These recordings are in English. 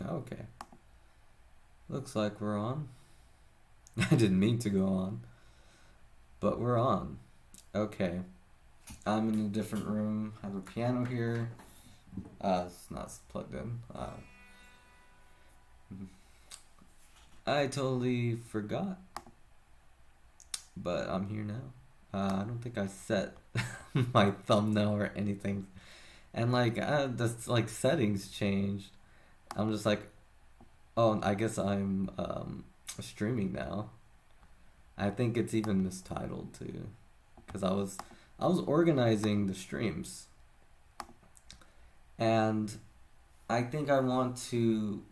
Okay. Looks like we're on. I didn't mean to go on, but we're on. Okay. I'm in a different room. I have a piano here. It's not plugged in. I totally forgot, but I'm here now. I don't think I set my thumbnail or anything, and like the like settings changed. I'm just like, oh, I guess I'm streaming now. I think it's even mistitled too, because I was organizing the streams, and I think I want to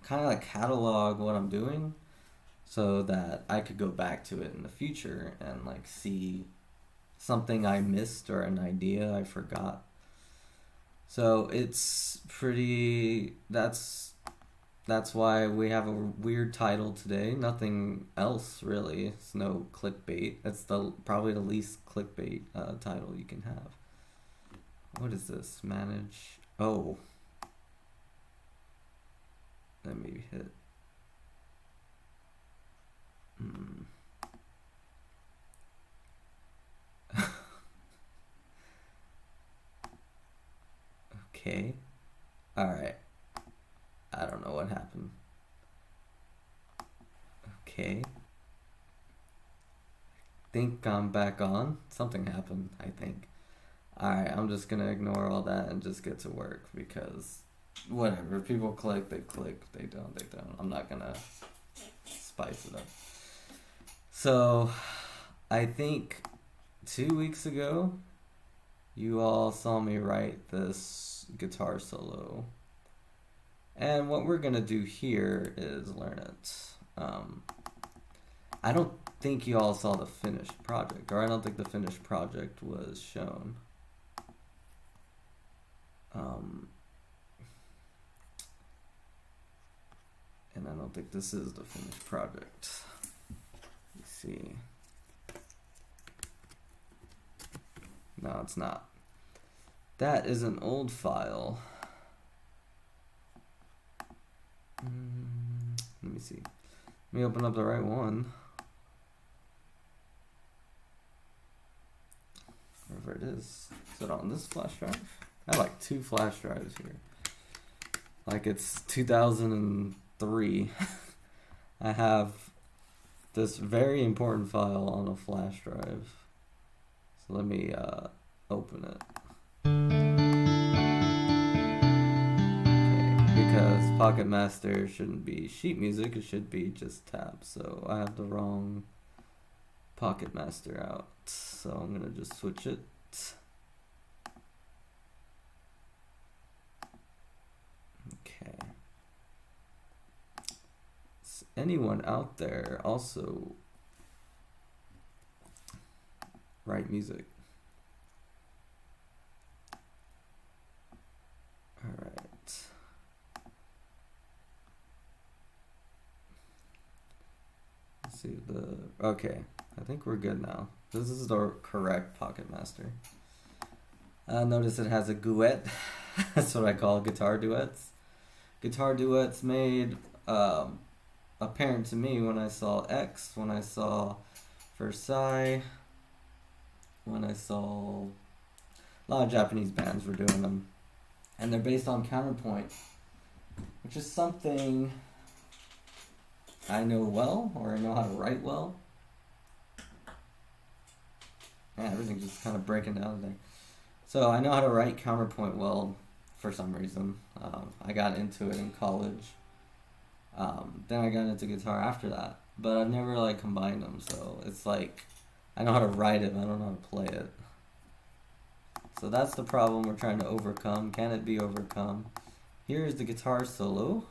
kind of like catalog what I'm doing so that I could go back to it in the future and like see something I missed or an idea I forgot. So it's pretty that's why we have a weird title today. Nothing else really. It's no clickbait. It's the probably the least clickbait title you can have. What is this? Manage. Oh, let me hit. Hmm. Okay. All right. I don't know what happened. Okay. Think I'm back on. Something happened, I think. Alright, I'm just gonna ignore all that and just get to work because whatever. People click, they click. They don't, they don't. I'm not gonna spice it up. So, I think 2 weeks ago, you all saw me write this guitar solo. And what we're gonna do here is learn it. I don't think you all saw the finished project, or I don't think the finished project was shown. And I don't think this is the finished project. Let's see. No, it's not. That is an old file. Let me see. Let me open up the right one. Wherever it is. Is it on this flash drive? I have like 2 flash drives here. Like it's 2003. I have this very important file on a flash drive. So let me open it. Okay, because Pocket Master shouldn't be sheet music, it should be just tabs. So I have the wrong Pocket Master out. So I'm gonna just switch it. Okay. Does anyone out there also write music? Alright. Let's see okay. I think we're good now. This is the correct Pocket Master. Notice it has a duet. That's what I call guitar duets. Guitar duets made apparent to me when I saw X, when I saw Versailles, when I saw a lot of Japanese bands were doing them. And they're based on counterpoint, which is something I know well, or I know how to write well. Yeah, everything's just kind of breaking down there. So I know how to write counterpoint well for some reason. I got into it in college. Then I got into guitar after that. But I've never like combined them, so it's like I know how to write it, but I don't know how to play it. So that's the problem we're trying to overcome. Can it be overcome? Here's the guitar solo.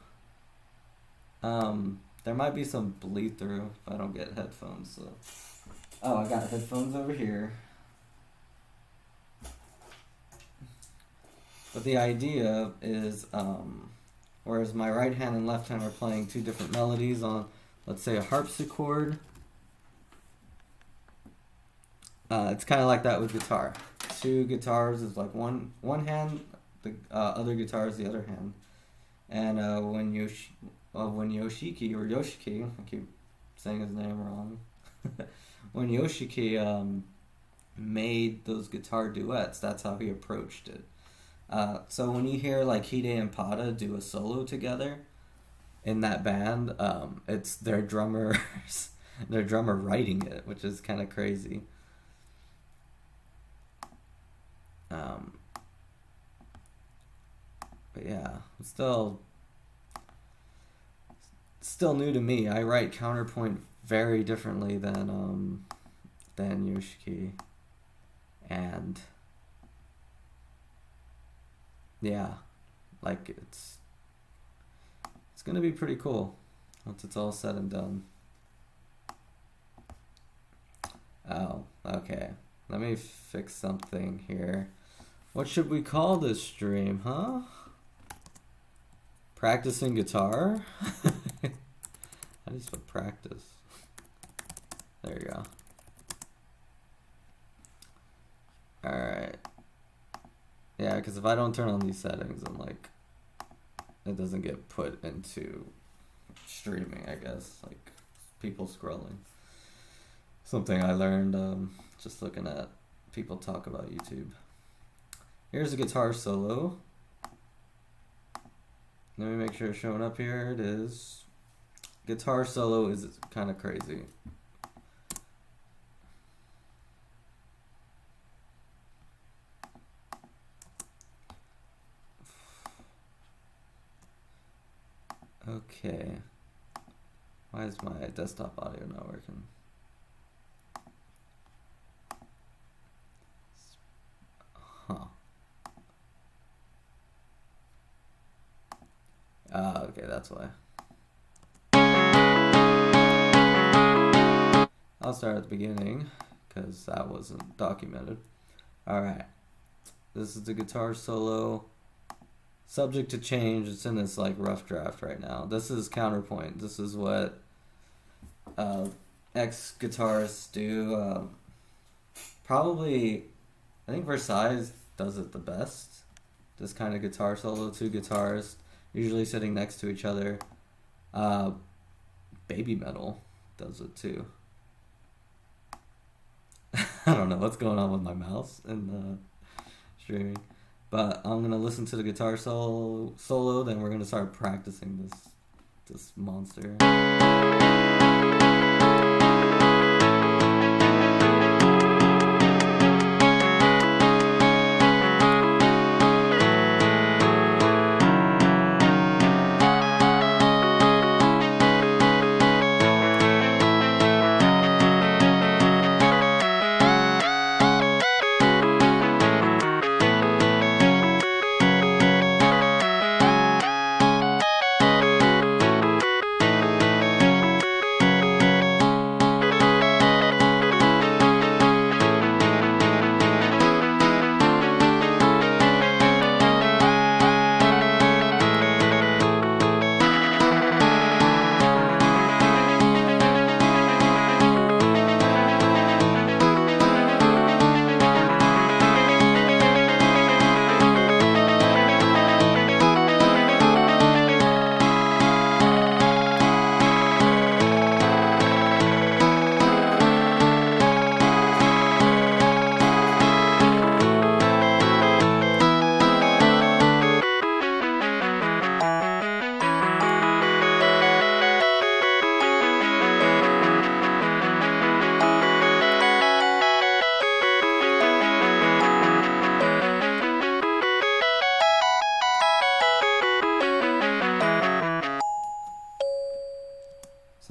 There might be some bleed through if I don't get headphones. So. Oh, I got headphones over here. But the idea is, whereas my right hand and left hand are playing 2 different melodies on, let's say, a harpsichord, it's kind of like that with guitar. 2 guitars is like one hand, the other guitar is the other hand. And when Yoshiki or Yoshiki, I keep saying his name wrong. When Yoshiki made those guitar duets, that's how he approached it. So when you hear like Hide and Pada do a solo together in that band, it's their drummer, their drummer writing it, which is kind of crazy. But yeah, still new to me. I write counterpoint very differently than Yoshiki, and yeah, like it's gonna be pretty cool once it's all said and done. Oh, okay. Let me fix something here. What should we call this stream, huh? Practicing guitar? How do you spell practice? There you go. Alright. Yeah, because if I don't turn on these settings, then like it doesn't get put into streaming, I guess. Like people scrolling. Something I learned just looking at people talk about YouTube. Here's a guitar solo. Let me make sure it's showing up here. It is. Guitar solo is kind of crazy. Okay. Why is my desktop audio not working? Huh. Okay, that's why. I'll start at the beginning, because that wasn't documented. Alright. This is the guitar solo. Subject to change. It's in this like rough draft right now. This is counterpoint. This is what ex-guitarists do. Probably, I think Versailles does it the best. This kind of guitar solo, two guitarists, usually sitting next to each other. Baby Metal does it too. I don't know what's going on with my mouse in the streaming. But I'm going to listen to the guitar solo, then we're going to start practicing this monster.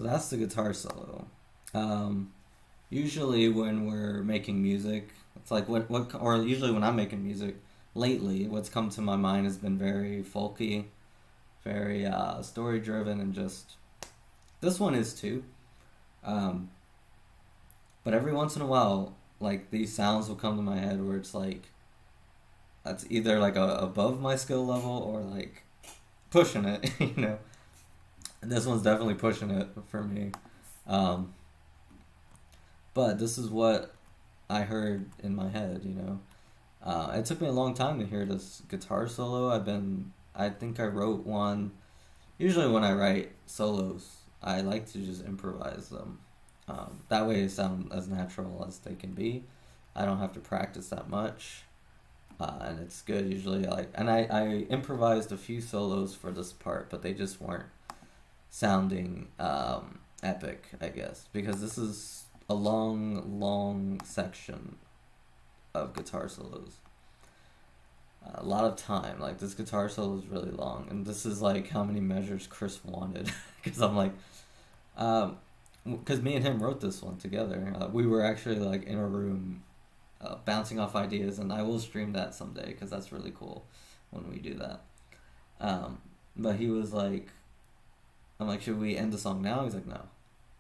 So that's the guitar solo. Usually when we're making music, it's like or usually when I'm making music, lately what's come to my mind has been very folky, very story driven, and just this one is too. But every once in a while, like these sounds will come to my head where it's like that's either like above my skill level or like pushing it, you know. And this one's definitely pushing it for me. But this is what I heard in my head, you know. It took me a long time to hear this guitar solo. I've been I think I wrote one. Usually when I write solos, I like to just improvise them. That way they sound as natural as they can be. I don't have to practice that much, and it's good usually. I improvised a few solos for this part, but they just weren't sounding epic, I guess, because this is a long section of guitar solos. A lot of time. Like, this guitar solo is really long, and this is like how many measures Chris wanted. Because I'm like, because me and him wrote this one together. We were actually like in a room, bouncing off ideas, and I will stream that someday because that's really cool when we do that. But he was like, I'm like, should we end the song now? He's like, no.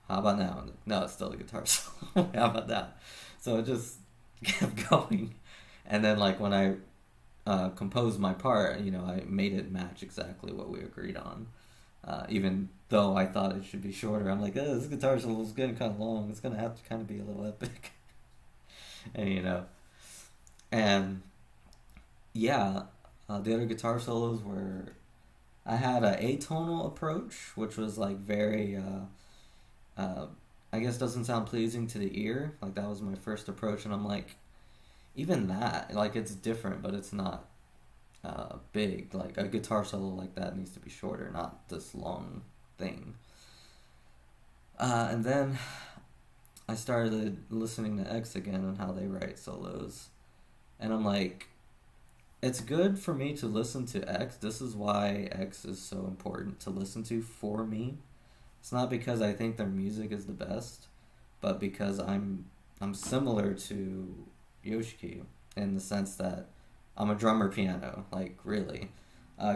How about now? I'm like, no, it's still the guitar solo. How about that? So it just kept going, and then like when I composed my part, I made it match exactly what we agreed on. Even though I thought it should be shorter, I'm like, this guitar solo is getting kind of long. It's gonna have to kind of be a little epic, and and yeah, the other guitar solos were, I had a atonal approach, which was like very, I guess doesn't sound pleasing to the ear. Like, that was my first approach, and I'm like, even that, like, it's different, but it's not big. Like, a guitar solo like that needs to be shorter, not this long thing. And then I started listening to X again and how they write solos, and I'm like, it's good for me to listen to X. This is why X is so important to listen to for me. It's not because I think their music is the best, but because I'm similar to Yoshiki in the sense that I'm a drummer piano, like, really.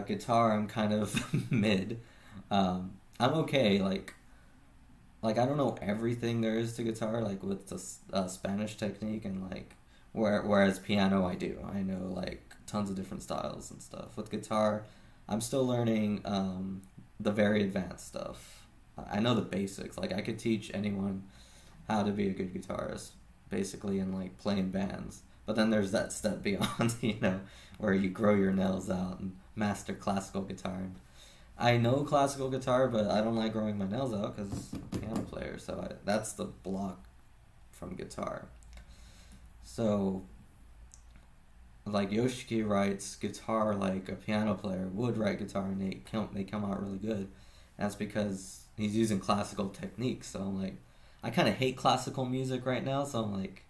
Guitar, I'm kind of mid. I'm okay, like I don't know everything there is to guitar, like with the Spanish technique, and like whereas piano I do. I know like tons of different styles and stuff. With guitar, I'm still learning the very advanced stuff. I know the basics. Like, I could teach anyone how to be a good guitarist, basically, in like playing bands. But then there's that step beyond, where you grow your nails out and master classical guitar. I know classical guitar, but I don't like growing my nails out because I'm a piano player. So that's the block from guitar. So, like, Yoshiki writes guitar like a piano player would write guitar, and they come out really good. That's because he's using classical techniques. So I'm like, I kind of hate classical music right now. So I'm like,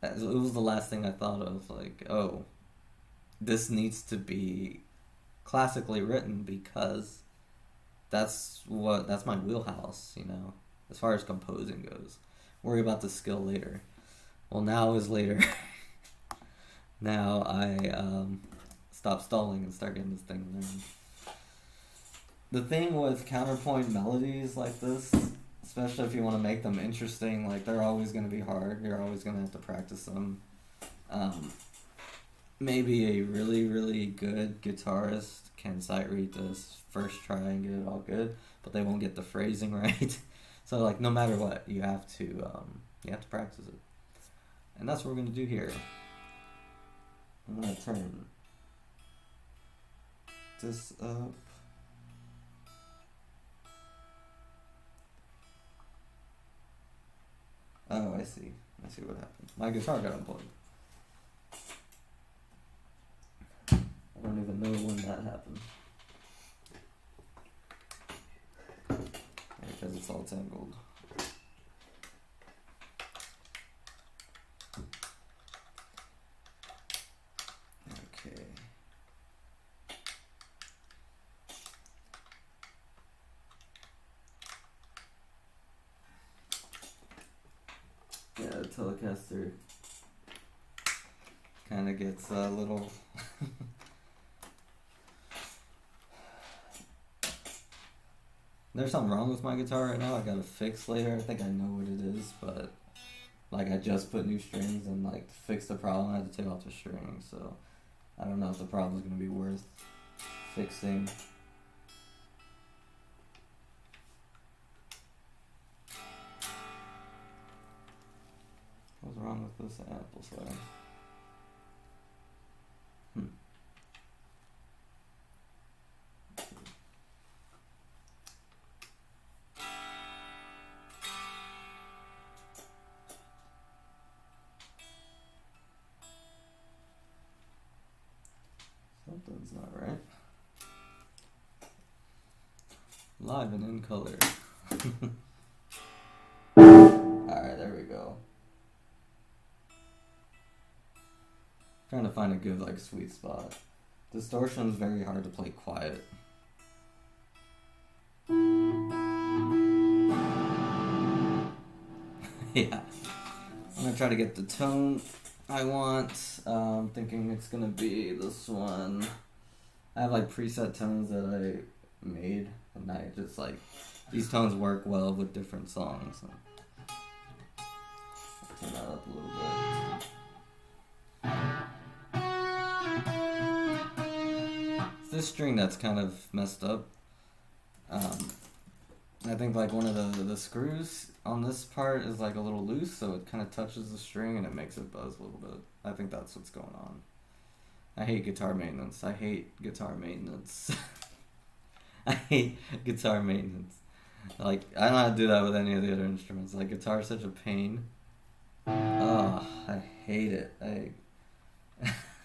it was the last thing I thought of. Like, oh, this needs to be classically written because that's my wheelhouse. As far as composing goes. Worry about the skill later. Well, now is later. Now I stop stalling and start getting this thing learned. The thing with counterpoint melodies like this, especially if you want to make them interesting, like, they're always going to be hard. You're always going to have to practice them. Maybe a really, really good guitarist can sight read this first try and get it all good, but they won't get the phrasing right. So, like, no matter what, you have to practice it. And that's what we're going to do here. I'm going to turn this up. Oh, I see what happened. My guitar got unplugged. I don't even know when that happened. Because it's all tangled. Okay. Yeah, the Telecaster kind of gets a little... There's something wrong with my guitar right now. I gotta fix later. I think I know what it is, but like, I just put new strings, and like, to fix the problem, I had to take off the strings. So I don't know if the problem's gonna be worth fixing. What's wrong with this amplifier? Something's not right. Live and in color. Alright, there we go. Trying to find a good, like, sweet spot. Distortion's very hard to play quiet. Yeah. I'm gonna try to get the tone I want. Thinking it's gonna be this one. I have like preset tones that I made, and I just like these tones work well with different songs. So turn that up a little bit. It's this string that's kind of messed up. I think like one of the screws on this part is like a little loose, so it kind of touches the string and it makes it buzz a little bit. I think that's what's going on. I hate guitar maintenance. I hate guitar maintenance. I hate guitar maintenance. Like, I don't know how to do that with any of the other instruments. Like, guitar is such a pain. Oh, I hate it.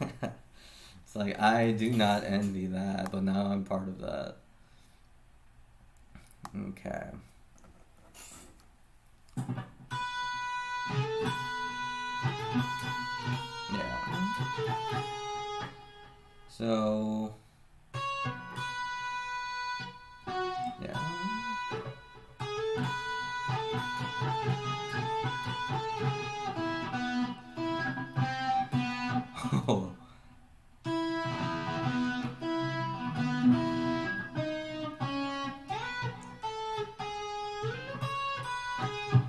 It's like, I do not envy that, but now I'm part of that. Okay. Yeah. So, yeah. Oh.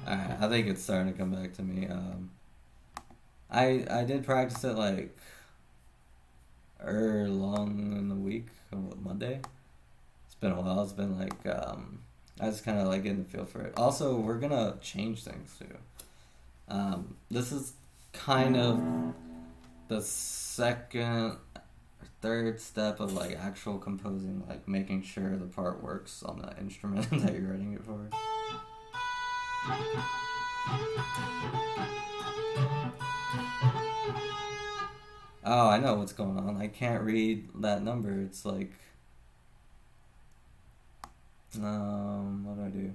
Alright, I think it's starting to come back to me. I did practice it like long in the week, Monday. It's been a while. It's been like I just kind of like getting the feel for it. Also, we're gonna change things too. This is kind of the second or third step of like actual composing, like making sure the part works on the instrument that you're writing it for. Oh, I know what's going on. I can't read that number. It's like, what do I do?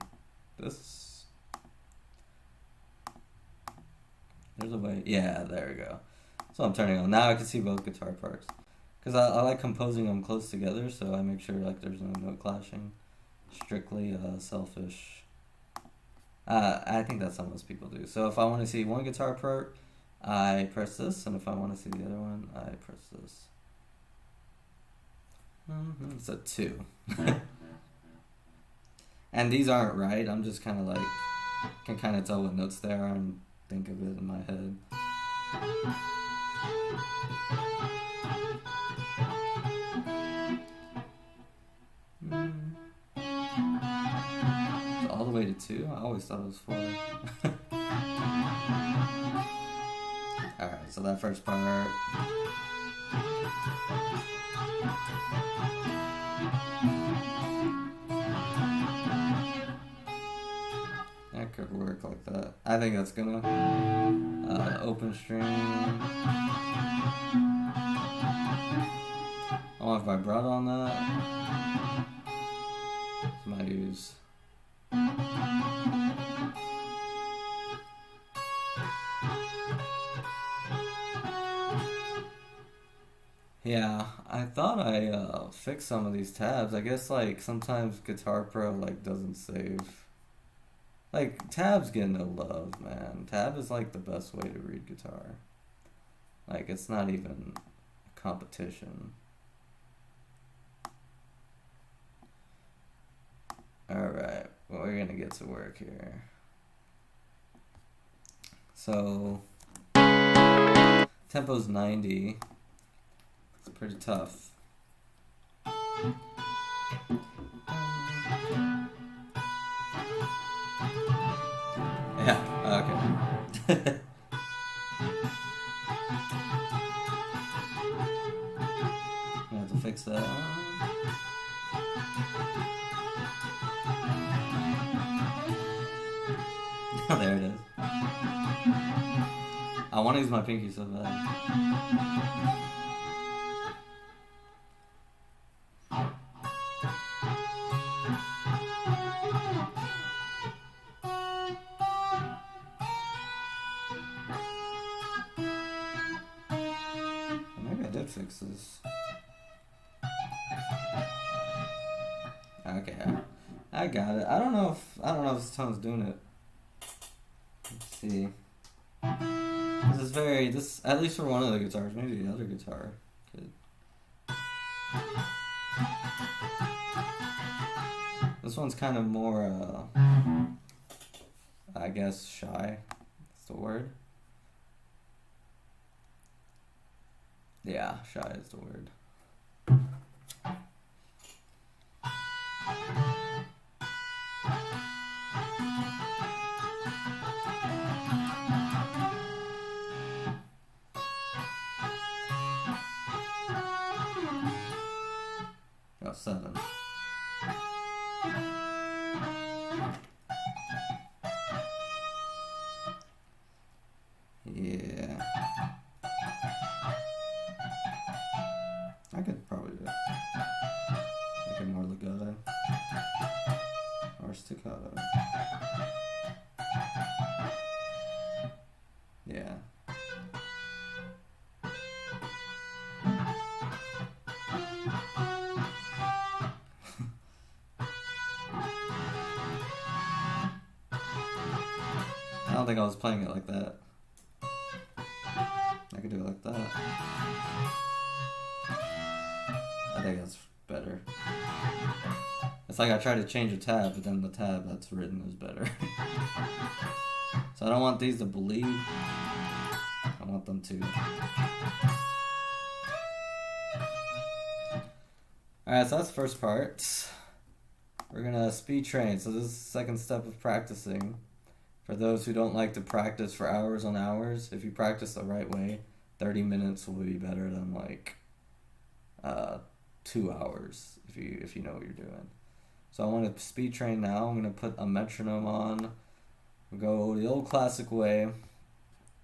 This? There's a way. Yeah, there we go. So I'm turning on. Now I can see both guitar parts. Because I like composing them close together, so I make sure like there's no note clashing. Strictly selfish. I think that's how most people do. So if I want to see one guitar part, I press this, and if I want to see the other one, I press this. It's a 2. And these aren't right. I'm just kind of like, can kind of tell what notes they are and think of it in my head. It's all the way to 2? I always thought it was 4. Alright, so that first part. That could work like that. I think that's gonna open string. I want vibrato on that. So I might use. Yeah, I thought I fixed some of these tabs. I guess like sometimes Guitar Pro like doesn't save. Like tabs get no love, man. Tab is like the best way to read guitar. Like it's not even a competition. Alright, well we're gonna get to work here. So tempo's 90. It's pretty tough. Yeah, okay. I have to fix that. There it is. I want to use my pinky so bad. Okay, I got it. I don't know if this tone's doing it. Let's see. This is this at least for one of the guitars. Maybe the other guitar could. This one's kind of more, I guess, shy. That's the word. Yeah, shy is the word. Oh, 7. Yeah. I could probably do it. Make it more legato. Or staccato. Yeah. I don't think I was playing it like that. I could do it like that. I think that's better. It's like I tried to change a tab, but then the tab that's written is better. So I don't want these to bleed. I want them to. Alright, so that's the first part. We're gonna speed train. So this is the second step of practicing. For those who don't like to practice for hours on hours, if you practice the right way, 30 minutes will be better than like 2 hours if you know what you're doing. So I want to speed train now. I'm gonna put a metronome on. Go the old classic way,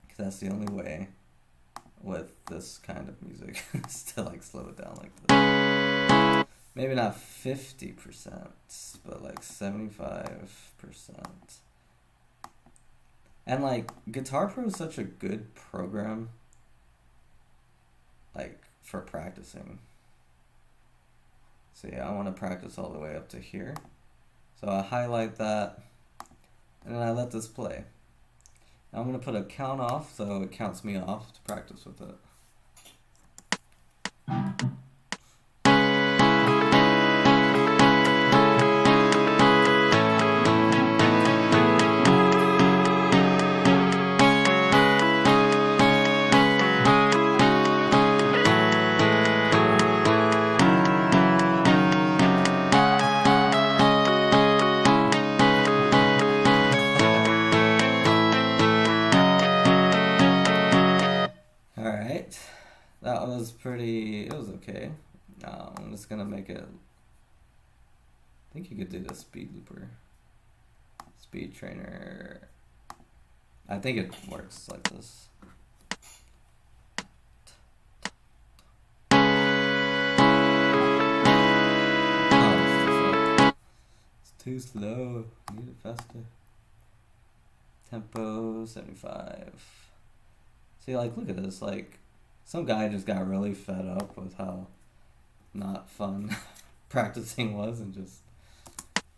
because that's the only way with this kind of music. To like slow it down like this. Maybe not 50%, but like 75%. And like Guitar Pro is such a good program, like for practicing. So yeah, I want to practice all the way up to here. So I highlight that, and then I let this play. Now I'm going to put a count off, so it counts me off to practice with it. That was it was okay. I'm just gonna make it, I think you could do the speed looper. Speed trainer. I think it works like this. Oh, it's too slow. Need it faster. Tempo 75. See, like, look at this, like, some guy just got really fed up with how not fun practicing was and just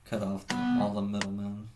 cut off all the middlemen.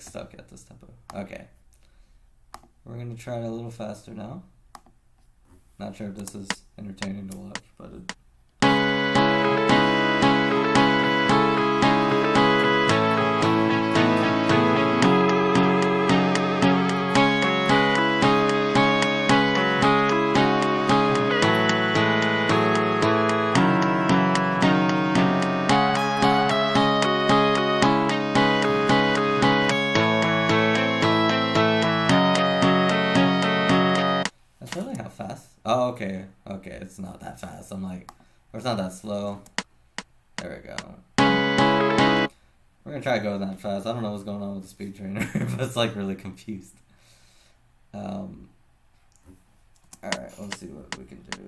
like stuck at this tempo. Okay. We're gonna try it a little faster now. Not sure if this is entertaining to watch, but it... Really how fast? Oh, okay. Okay, it's not that fast. I'm like, or it's not that slow. There we go. We're gonna try to go that fast. I don't know what's going on with the speed trainer, but it's like really confused. Alright, let's see what we can do.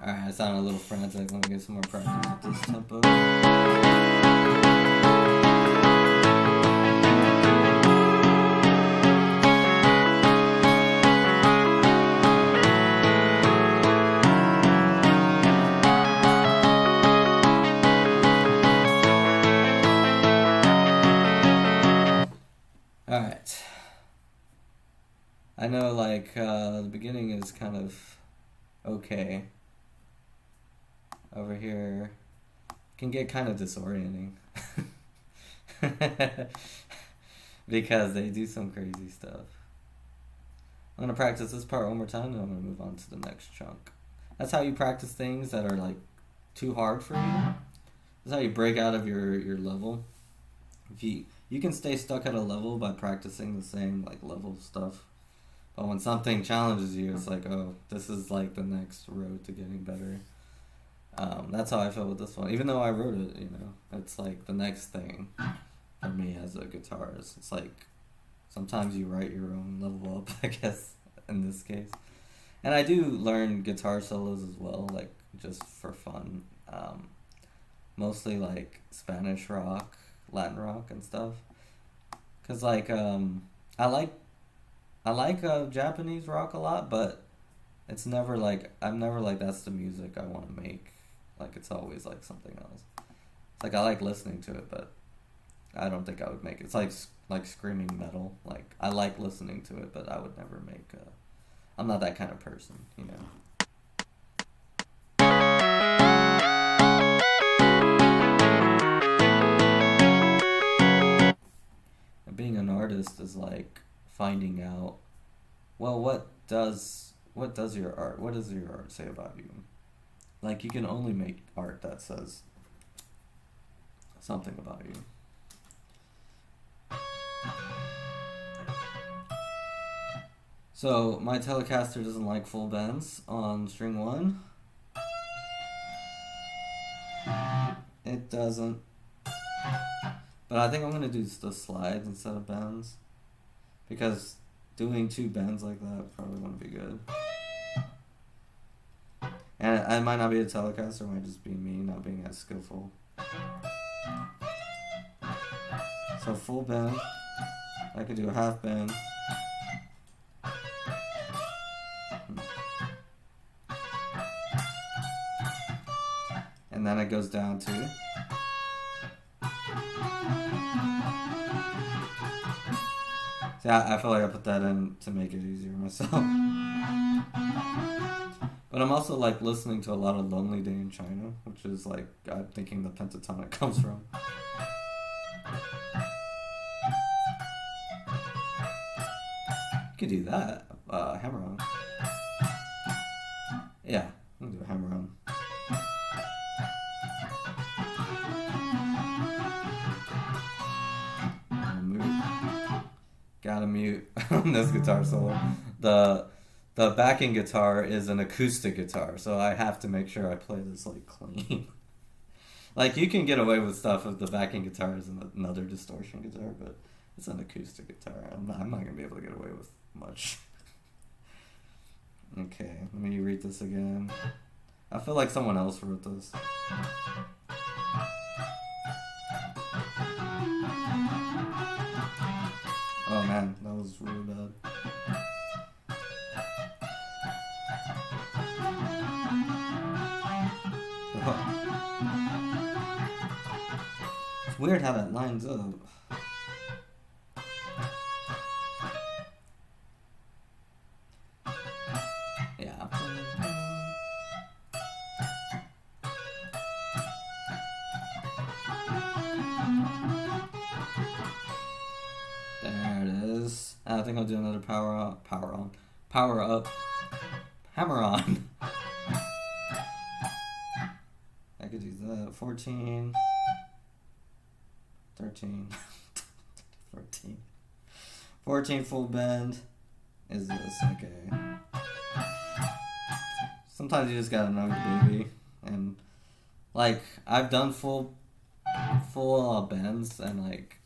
I sound a little frantic. Let me get some more practice with this tempo. Alright. I know, like, the beginning is kind of okay. Over here can get kind of disorienting because they do some crazy stuff. I'm gonna practice this part one more time, and I'm gonna move on to the next chunk. That's how you practice things that are like too hard for you. That's how you break out of your level. If you can stay stuck at a level by practicing the same like level stuff, but when something challenges you, it's like, oh, this is like the next road to getting better. That's how I felt with this one. Even though I wrote it, you know, it's like the next thing for me as a guitarist. It's like sometimes you write your own level up, I guess, in this case. And I do learn guitar solos as well, like just for fun. Mostly like Spanish rock, Latin rock, and stuff. Cause like I like Japanese rock a lot, but it's never like I'm never like that's the music I want to make. Like it's always like something else. It's like I like listening to it, but I don't think I would make it. It's like screaming metal. Like I like listening to it, but I would never make. I'm not that kind of person, you know. And being an artist is like finding out. Well, what does your art? What does your art say about you? Like, you can only make art that says something about you. So, my Telecaster doesn't like full bends on string 1. It doesn't. But I think I'm going to do the slides instead of bends. Because doing 2 bends like that probably wouldn't be good. And I might not be a Telecaster, it might just be me not being as skillful. So full bend, I could do a half bend. And then it goes down to. See, I feel like I put that in to make it easier myself. But I'm also like listening to a lot of Lonely Day in China, which is like I'm thinking the pentatonic comes from. You could do that. Hammer on. Yeah, I'm gonna do a hammer on. Gotta mute this guitar solo. The backing guitar is an acoustic guitar, so I have to make sure I play this like clean. Like you can get away with stuff if the backing guitar is another distortion guitar, but it's an acoustic guitar. I'm not gonna be able to get away with much. Okay, let me read this again. I feel like someone else wrote this. man, that was really bad. It's weird how that lines up. Yeah. There it is. I think I'll do another power up, hammer on. I could do that. 14, 13, 14. 14 full bend is this, okay. Sometimes you just gotta know your baby. And, like, I've done full bends, and, like,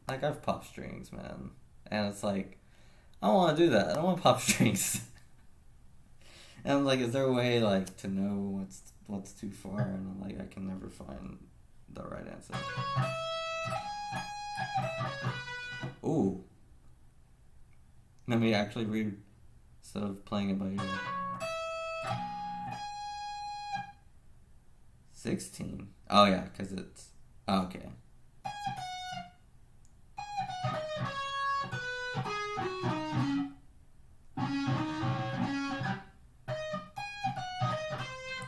I've popped strings, man. And it's like, I don't want to do that. I don't want to pop strings. And I'm like, is there a way, like, to know what's too far? And I'm like, I can never find the right answer. Ooh. Let me actually read instead of playing it by ear. 16. Oh yeah, because it's... Oh, okay.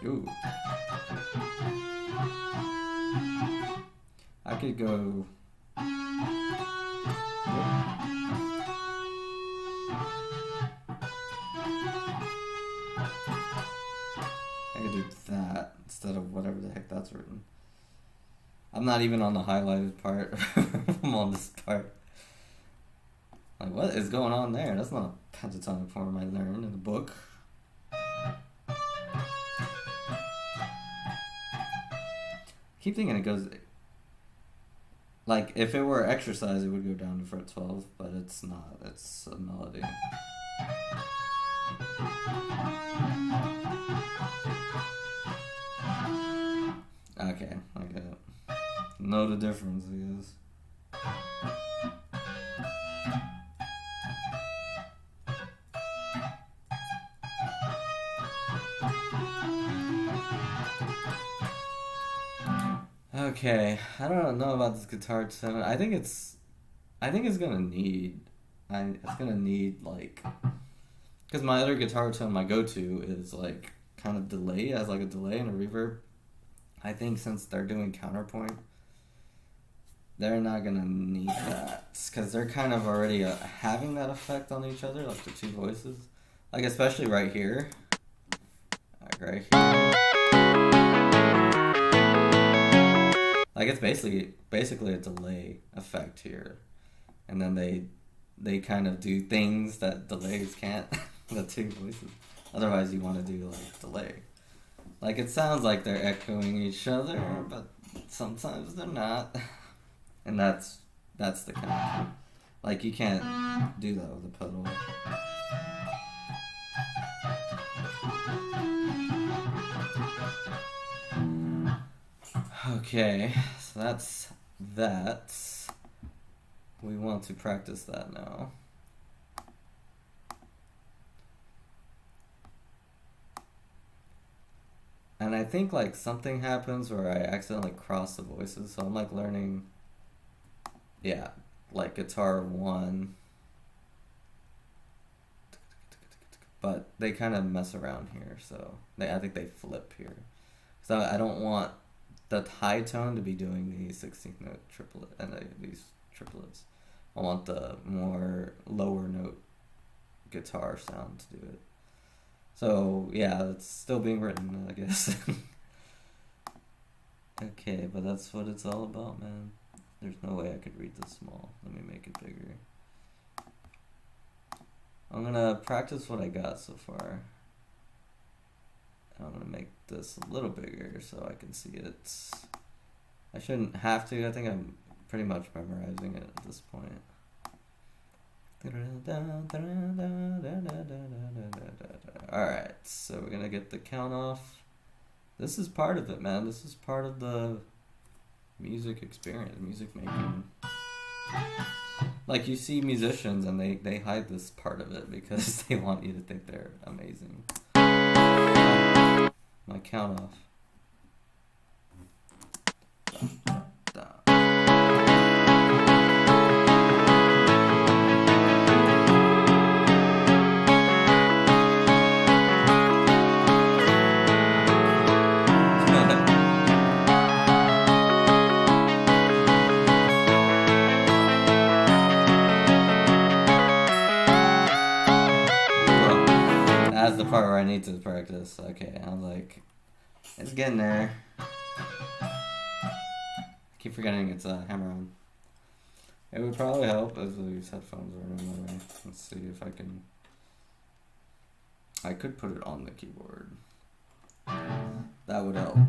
Ooh. I could go... I could do that instead of whatever the heck that's written. I'm not even on the highlighted part. I'm on this part. Like, what is going on there? That's not a pentatonic form I learned in the book. I keep thinking it goes... Like, if it were exercise, it would go down to fret 12, but it's not. It's a melody. Okay, I get it. Know the difference, I guess. Okay, I don't know about this guitar tone. I think it's gonna need, like, because my other guitar tone, my go-to is like kind of delay, has like a delay and a reverb. I think since they're doing counterpoint, they're not gonna need that because they're kind of already having that effect on each other, like the two voices, like especially right here, like right here. Like it's basically a delay effect here, and then they kind of do things that delays can't. The two voices. Otherwise, you want to do like delay. Like it sounds like they're echoing each other, but sometimes they're not. And that's the kind of, like you can't do that with a pedal. Okay, so that's that. We want to practice that now. And I think like something happens where I accidentally cross the voices, so I'm like learning, yeah, like guitar 1. But they kind of mess around here, so I think they flip here. So I don't want the high tone to be doing the 16th note triplet and these triplets. I want the more lower note guitar sound to do it. So yeah, it's still being written, I guess. Okay, but that's what it's all about, man. There's no way I could read this small. Let me make it bigger. I'm gonna practice what I got so far. I'm gonna make this a little bigger so I can see it. I shouldn't have to. I think I'm pretty much memorizing it at this point. Alright, so we're gonna get the count off. This is part of it, man. This is part of the music experience, music making. Like, you see musicians and they hide this part of it because they want you to think they're amazing. My count off. That's the part where I need to practice. Okay, I'm like, it's getting there. Keep forgetting it's a hammer on. It would probably help if these headphones were in my way. Let's see if I can. I could put it on the keyboard. That would help.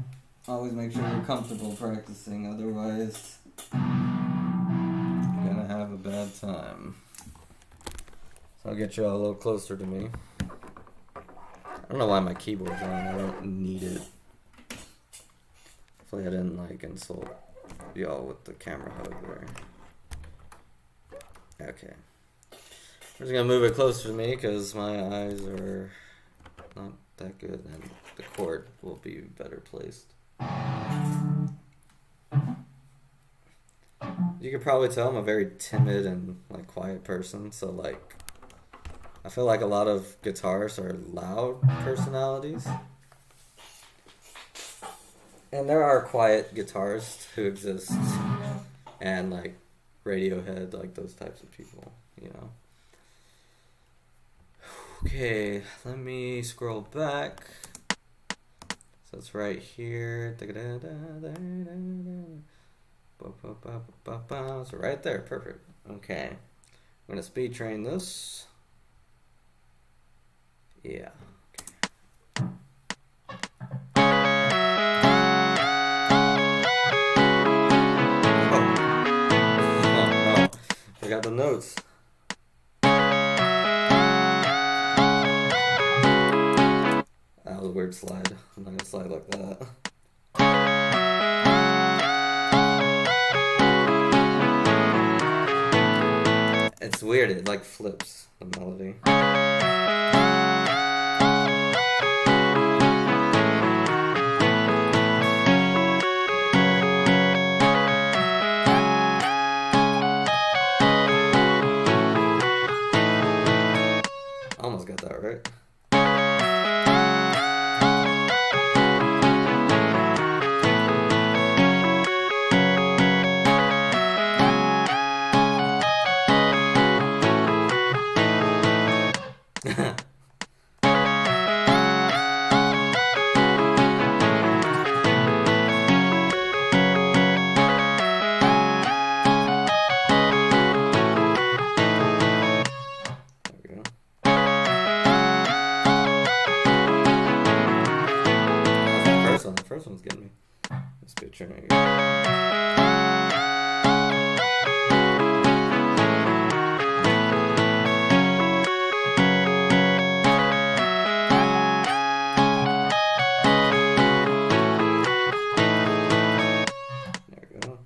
Always make sure you're comfortable practicing, otherwise you're gonna have a bad time. So I'll get you all a little closer to me. I don't know why my keyboard's on. I don't need it. Hopefully I didn't like insult y'all with the camera hug there. Okay. I'm just gonna move it closer to me because my eyes are not that good and the cord will be better placed. You can probably tell I'm a very timid and like quiet person, so like I feel like a lot of guitarists are loud personalities. And there are quiet guitarists who exist. And like Radiohead, like those types of people, you know. Okay, let me scroll back. So it's right here. So right there, perfect. Okay. I'm gonna speed train this. Yeah. Okay. Oh no. Forgot the notes. That was a weird slide. I'm not gonna slide like that. It's weird, it like flips the melody. Almost got that right. The first one's getting me. This picture right here. There we go.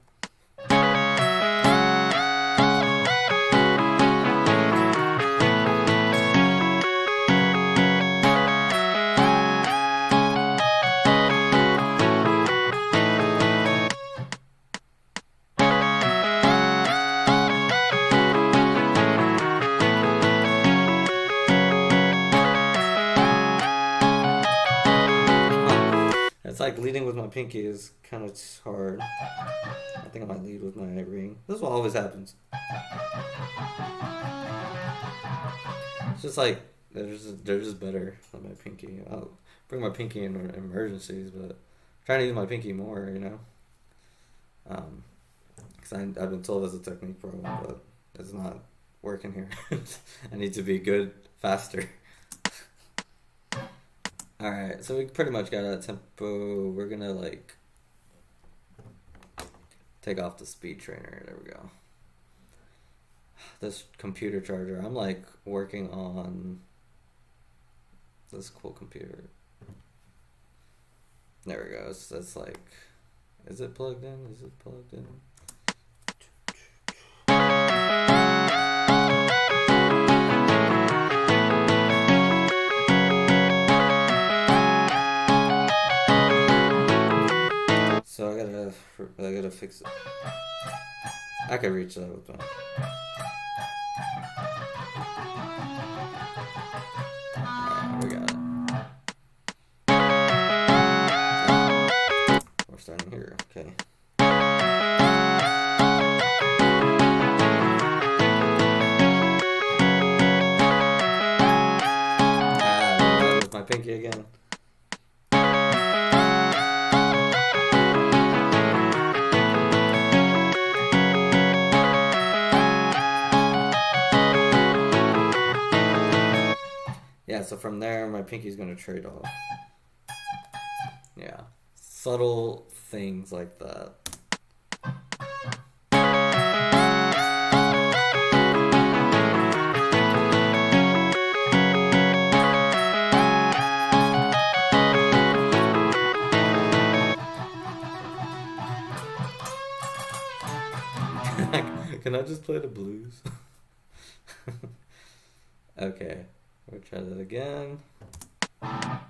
It's like leading with my pinky is kind of hard. I think I might lead with my ring. This is what always happens. It's just like they're just better than my pinky. I'll bring my pinky in emergencies, but I'm trying to use my pinky more, you know. Because I've been told as a technique pro, but it's not working here. I need to be good faster. Alright, so we pretty much got a tempo. We're gonna like take off the speed trainer. There we go. This computer charger. I'm like working on this cool computer. There we go. It's like, is it plugged in? Is it plugged in? fix it. I could reach that with one. Alright, we got it. We're starting here, okay. With my pinky again. Yeah, so from there, my pinky's gonna trade off. Yeah. Subtle things like that. Can I just play the blues? Okay. We'll try that again. I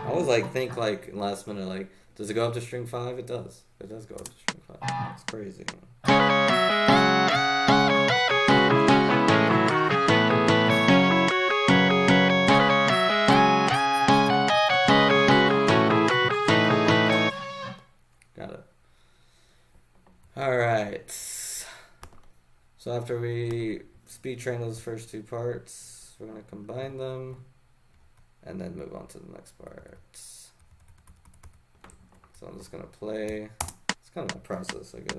always think last minute, does it go up to string 5? It does. It does go up to string 5. It's crazy. Alright, so after we speed train those first two parts, we're going to combine them and then move on to the next part. So I'm just going to play. It's kind of a process, I guess.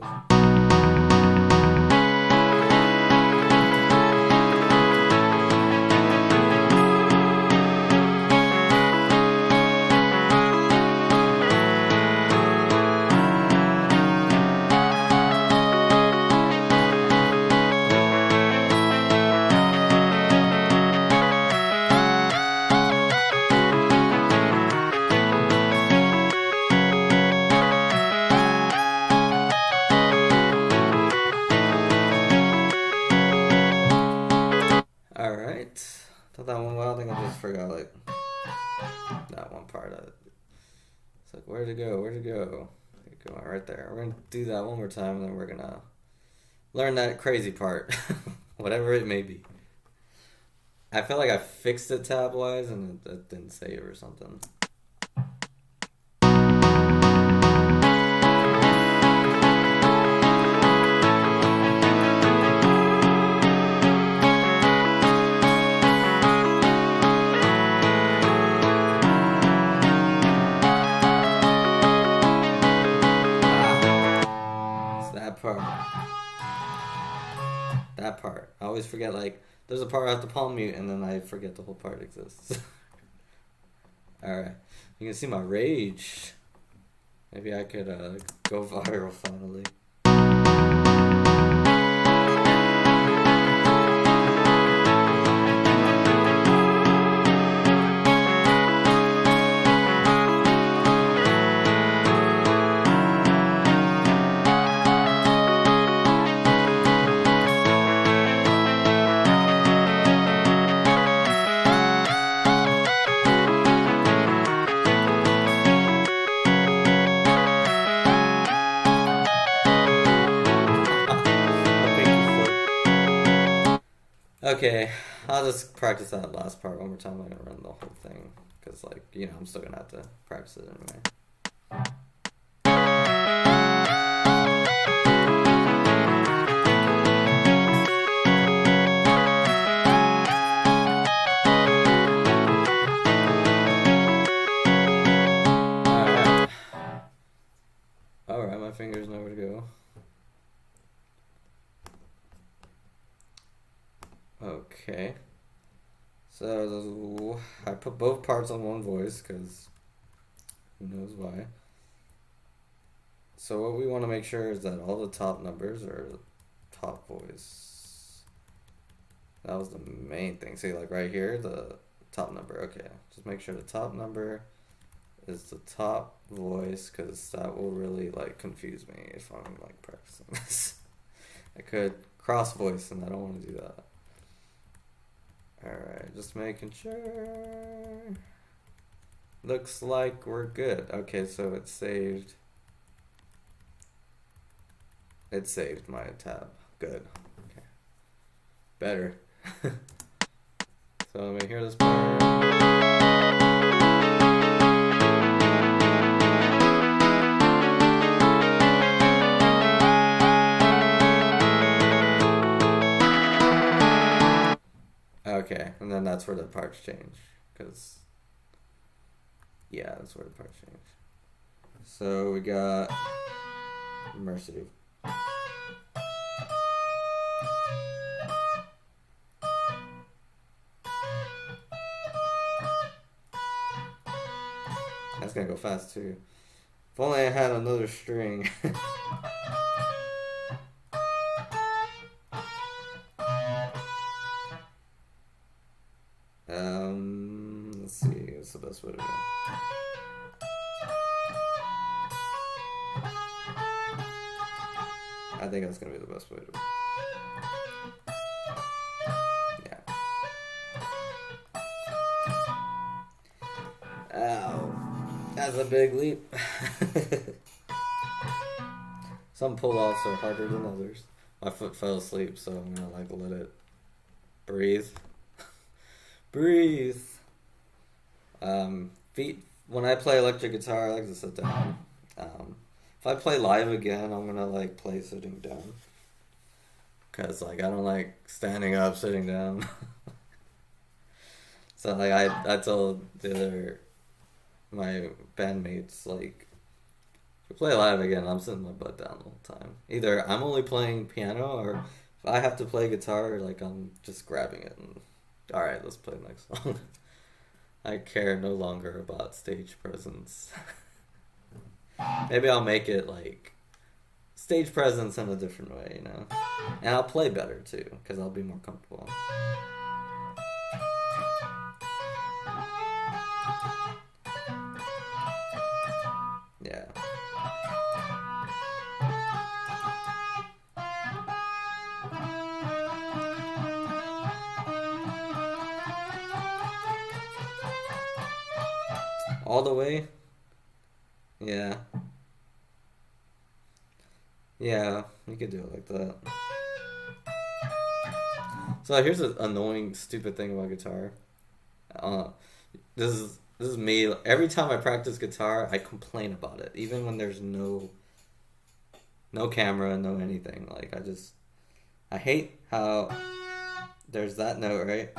Thought that one well, I think I just forgot that one part. It's like, where'd it go? Where'd it go? It go right there. We're gonna do that one more time, and then we're gonna learn that crazy part, whatever it may be. I feel like I fixed it tab wise, and it didn't save or something. That part. I always forget, there's a part I have to palm mute, and then I forget the whole part exists. Alright. You can see my rage. Maybe I could go viral finally. Okay, I'll just practice that last part one more time. I'm not gonna run the whole thing because, I'm still gonna have to practice it anyway. Alright, my fingers know where to go. Okay, so I put both parts on one voice because who knows why. So what we want to make sure is that all the top numbers are top voice. That was the main thing. See, right here, the top number. Okay, just make sure the top number is the top voice, because that will really like confuse me if I'm like practicing this. I could cross voice, and I don't want to do that. Alright, just making sure. Looks like we're good. Okay, so it saved. It saved my tab. Good. Okay. Better. So let me hear this part. Okay, and then that's where the parts change. Because, yeah, that's where the parts change. So we got immersive. That's gonna go fast too. If only I had another string. Let's see, what's the best way to go? I think that's gonna be the best way to go. Yeah. Ow. That's a big leap. Some pull-offs are harder than others. My foot fell asleep, so I'm gonna like let it breathe. Breathe. Feet. When I play electric guitar, I like to sit down. If I play live again, I'm gonna like play sitting down. Cause like I don't like standing up, sitting down. So like I told my bandmates, like, if we play live again, I'm sitting my butt down the whole time. Either I'm only playing piano, or if I have to play guitar, like I'm just grabbing it and, alright, let's play the next song. I care no longer about stage presence. Maybe I'll make it like stage presence in a different way, you know? And I'll play better too, because I'll be more comfortable. Yeah. All the way? Yeah. Yeah, you could do it like that. So here's an annoying, stupid thing about guitar. This is me. Every time I practice guitar, I complain about it, even when there's no camera, no anything. Like I hate how there's that note, right?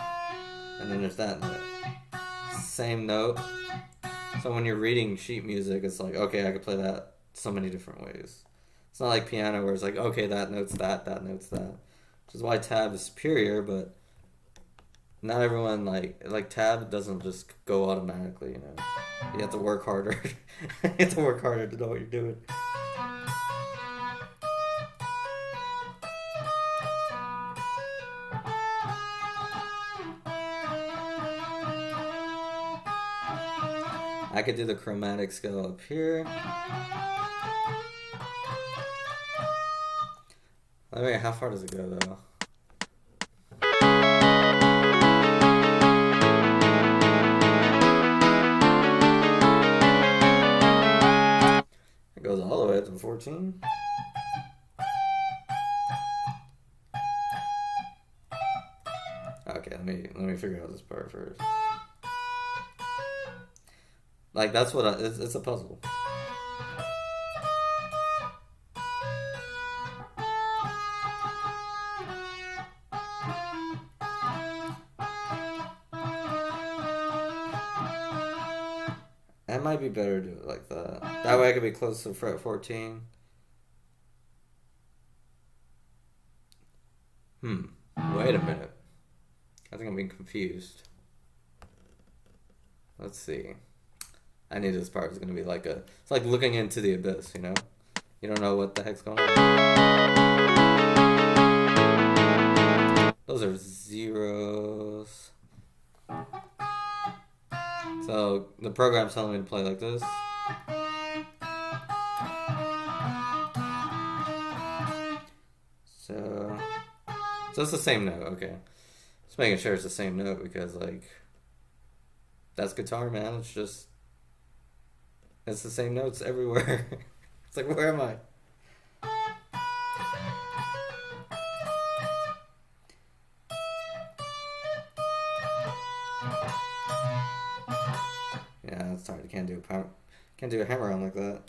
And then there's that note. Same note. So when you're reading sheet music, it's like, okay, I could play that so many different ways. It's not like piano where it's like, okay, that note's that note's that. Which is why tab is superior, but not everyone like tab doesn't just go automatically, you know. You have to work harder. You have to work harder to know what you're doing. I could do the chromatic scale up here. I mean, how far does it go though? It goes all the way up to 14. Okay, let me figure out this part first. Like that's what it's a puzzle. It might be better to do it like that. That way I could be close to fret 14. Wait a minute. I think I'm being confused. Let's see. I knew this part was going to be like it's like looking into the abyss, you know? You don't know what the heck's going on. Those are zeros. So So the program's telling me to play like this. So it's the same note, okay. Just making sure it's the same note because, like, that's guitar, man. It's the same notes everywhere. It's like, where am I? Yeah, it's hard. Can't do a hammer on like that.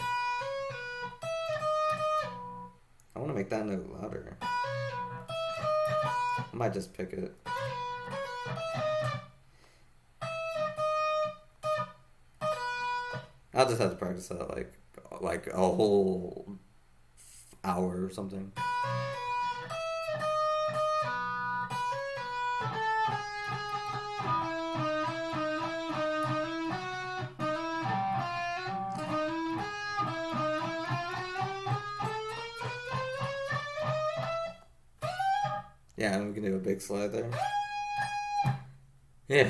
I want to make that note louder. I might just pick it. I'll just have to practice that like a whole hour or something. Yeah, we can do a big slide there. Yeah,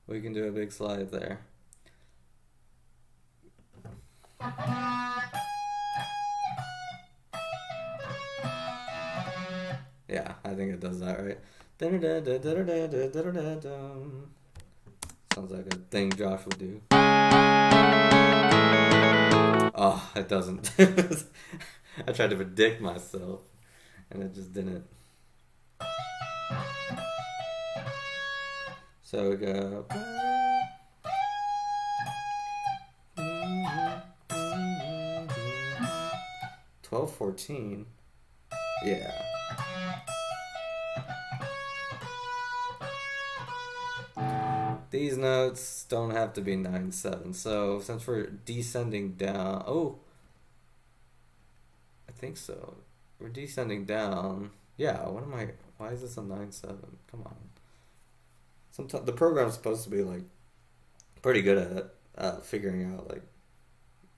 we can do a big slide there. Yeah, I think it does that right. Sounds like a thing Josh would do. Oh, it doesn't. I tried to predict myself, and it just didn't. So we go. 12-14. Yeah. These notes don't have to be 9-7. So since we're descending down, I think so. We're descending down. Yeah. Why is this a 9-7? Come on. Sometimes the program's supposed to be like pretty good at figuring out like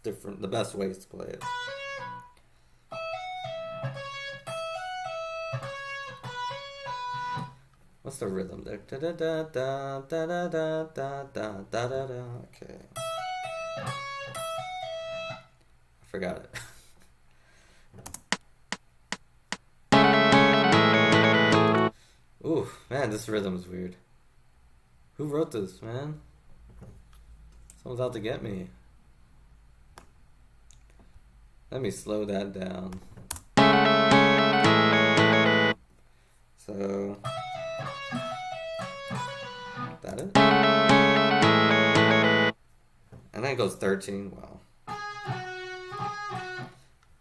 the best ways to play it. What's the rhythm there? Da da da da da da da da da da da da. Okay. I forgot it. Ooh, man, this rhythm is weird. Who wrote this, man? Someone's out to get me. Let me slow that down. So, that it? And then it goes 13. Wow.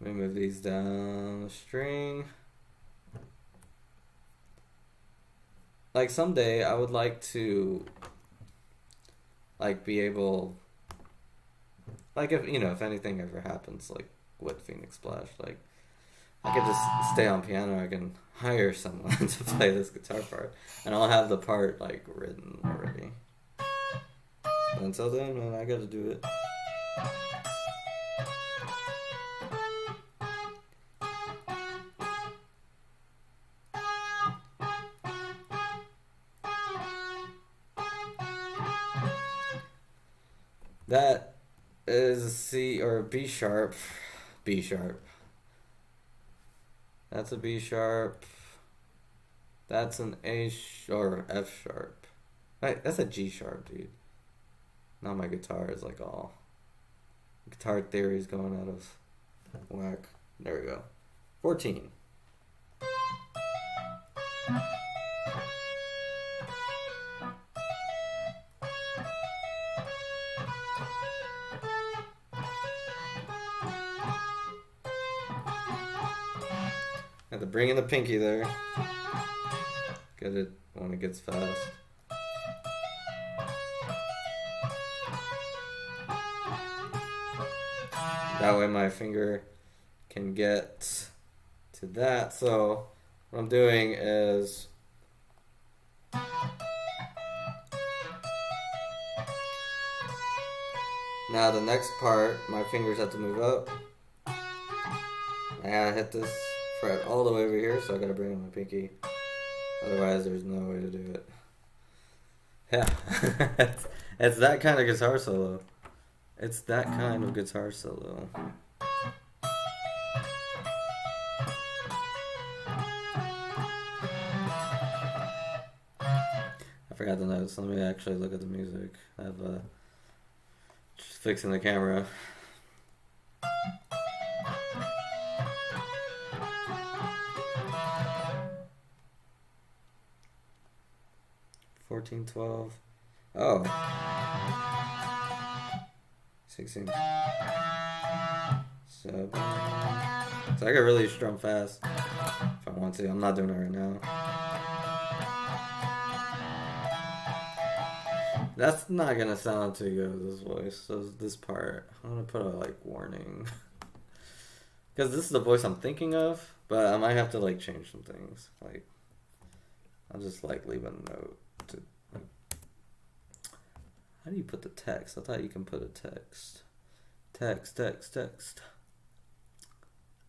Let me move these down the string. Like someday I would like to like be able, like, if anything ever happens like with Phoenix Splash, like I could just stay on piano. I can hire someone to play this guitar part, and I'll have the part like written already. But until then, man, I gotta do it. That is a C or a B sharp. B sharp. That's a B sharp. That's an or F sharp. Right, that's a G sharp, dude. Now my guitar is like all guitar theory is going out of whack. There we go. 14. Have to bring in the pinky there. Get it when it gets fast. That way my finger can get to that. So what I'm doing is now the next part, my fingers have to move up. I gotta hit this fret all the way over here, so I gotta bring in my pinky. Otherwise, there's no way to do it. Yeah. it's that kind of guitar solo. It's that kind of guitar solo. I forgot the notes. Let me actually look at the music. I've just fixing the camera. $14, $12. Oh. 16. 7. So I can really strum fast if I want to. I'm not doing it right now. That's not gonna sound too good with this voice. So this part, I'm gonna put a like warning. Because this is the voice I'm thinking of, but I might have to like change some things. Like, I'll just like leave a note. How do you put the text? I thought you can put a text. Text.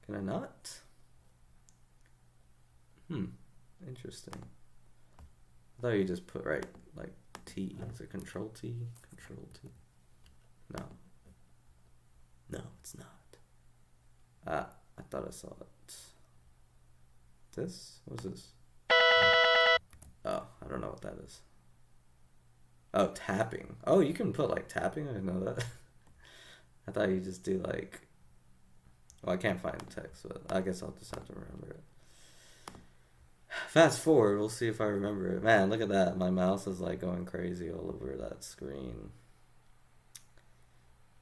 Can I not? Interesting. I thought you just put right, like T. Is it Control T? Control T. No. No, it's not. Ah, I thought I saw it. This? What's this? Oh, I don't know what that is. Oh, tapping. Oh, you can put like tapping? I didn't know that. I thought you just do like... Well, I can't find the text, but I guess I'll just have to remember it. Fast forward, we'll see if I remember it. Man, look at that. My mouse is like going crazy all over that screen.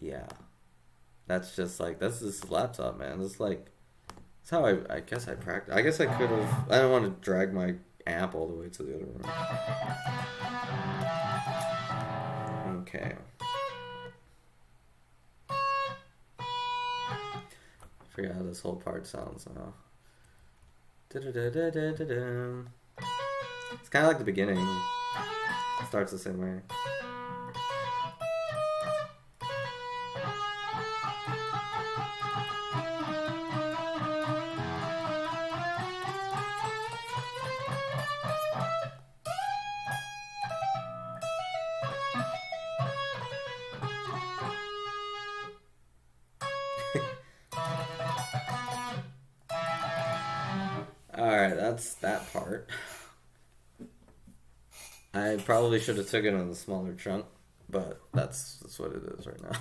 Yeah. That's just like, that's this laptop, man. This like, that's how I guess I practice. I guess I could have, I don't want to drag my amp all the way to the other room. Okay. I forget how this whole part sounds now. It's kind of like the beginning. It starts the same way. Alright, that's that part. I probably should have taken it on the smaller chunk, but that's what it is right now.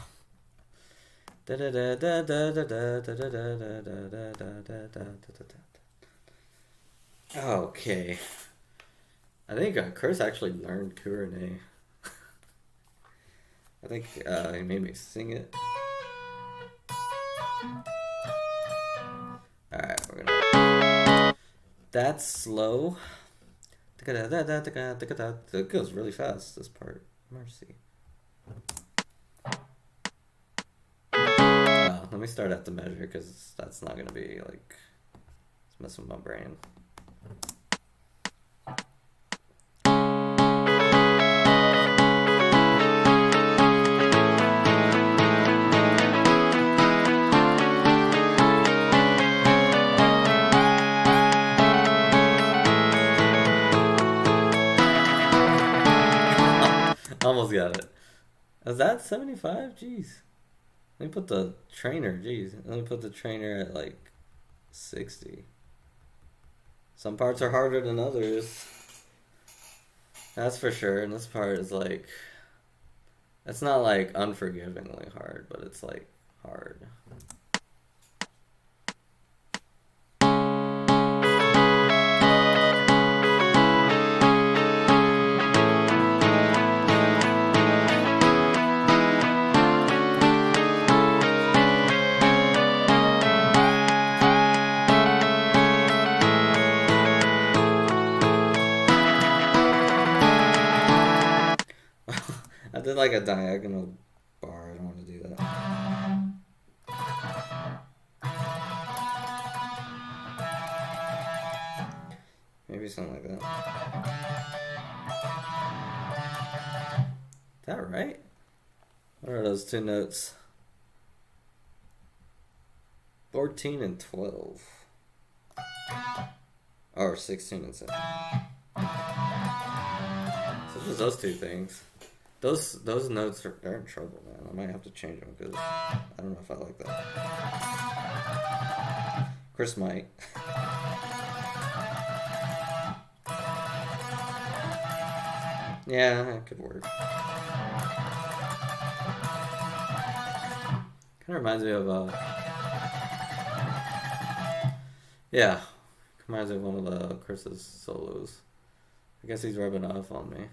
Okay. I think Chris actually learned Kurane. I think he made me sing it. Alright, we're gonna... That's slow. It goes really fast, this part. Mercy. Let me start at the measure, because that's not going to be, like, it's messing with my brain. Almost got it. Is that 75? Jeez. Let me put the trainer, jeez. Let me put the trainer at like 60. Some parts are harder than others. That's for sure. And this part is like, it's not like unforgivingly hard, but it's like hard. I did like a diagonal bar. I don't want to do that. Maybe something like that. Is that right? What are those two notes? 14 and 12. Or 16 and 7. So just those two things. Those notes are in trouble, man. I might have to change them because I don't know if I like that. Chris might. Yeah, it could work. Kind of reminds me of yeah, reminds me of one of the Chris's solos. I guess he's rubbing off on me.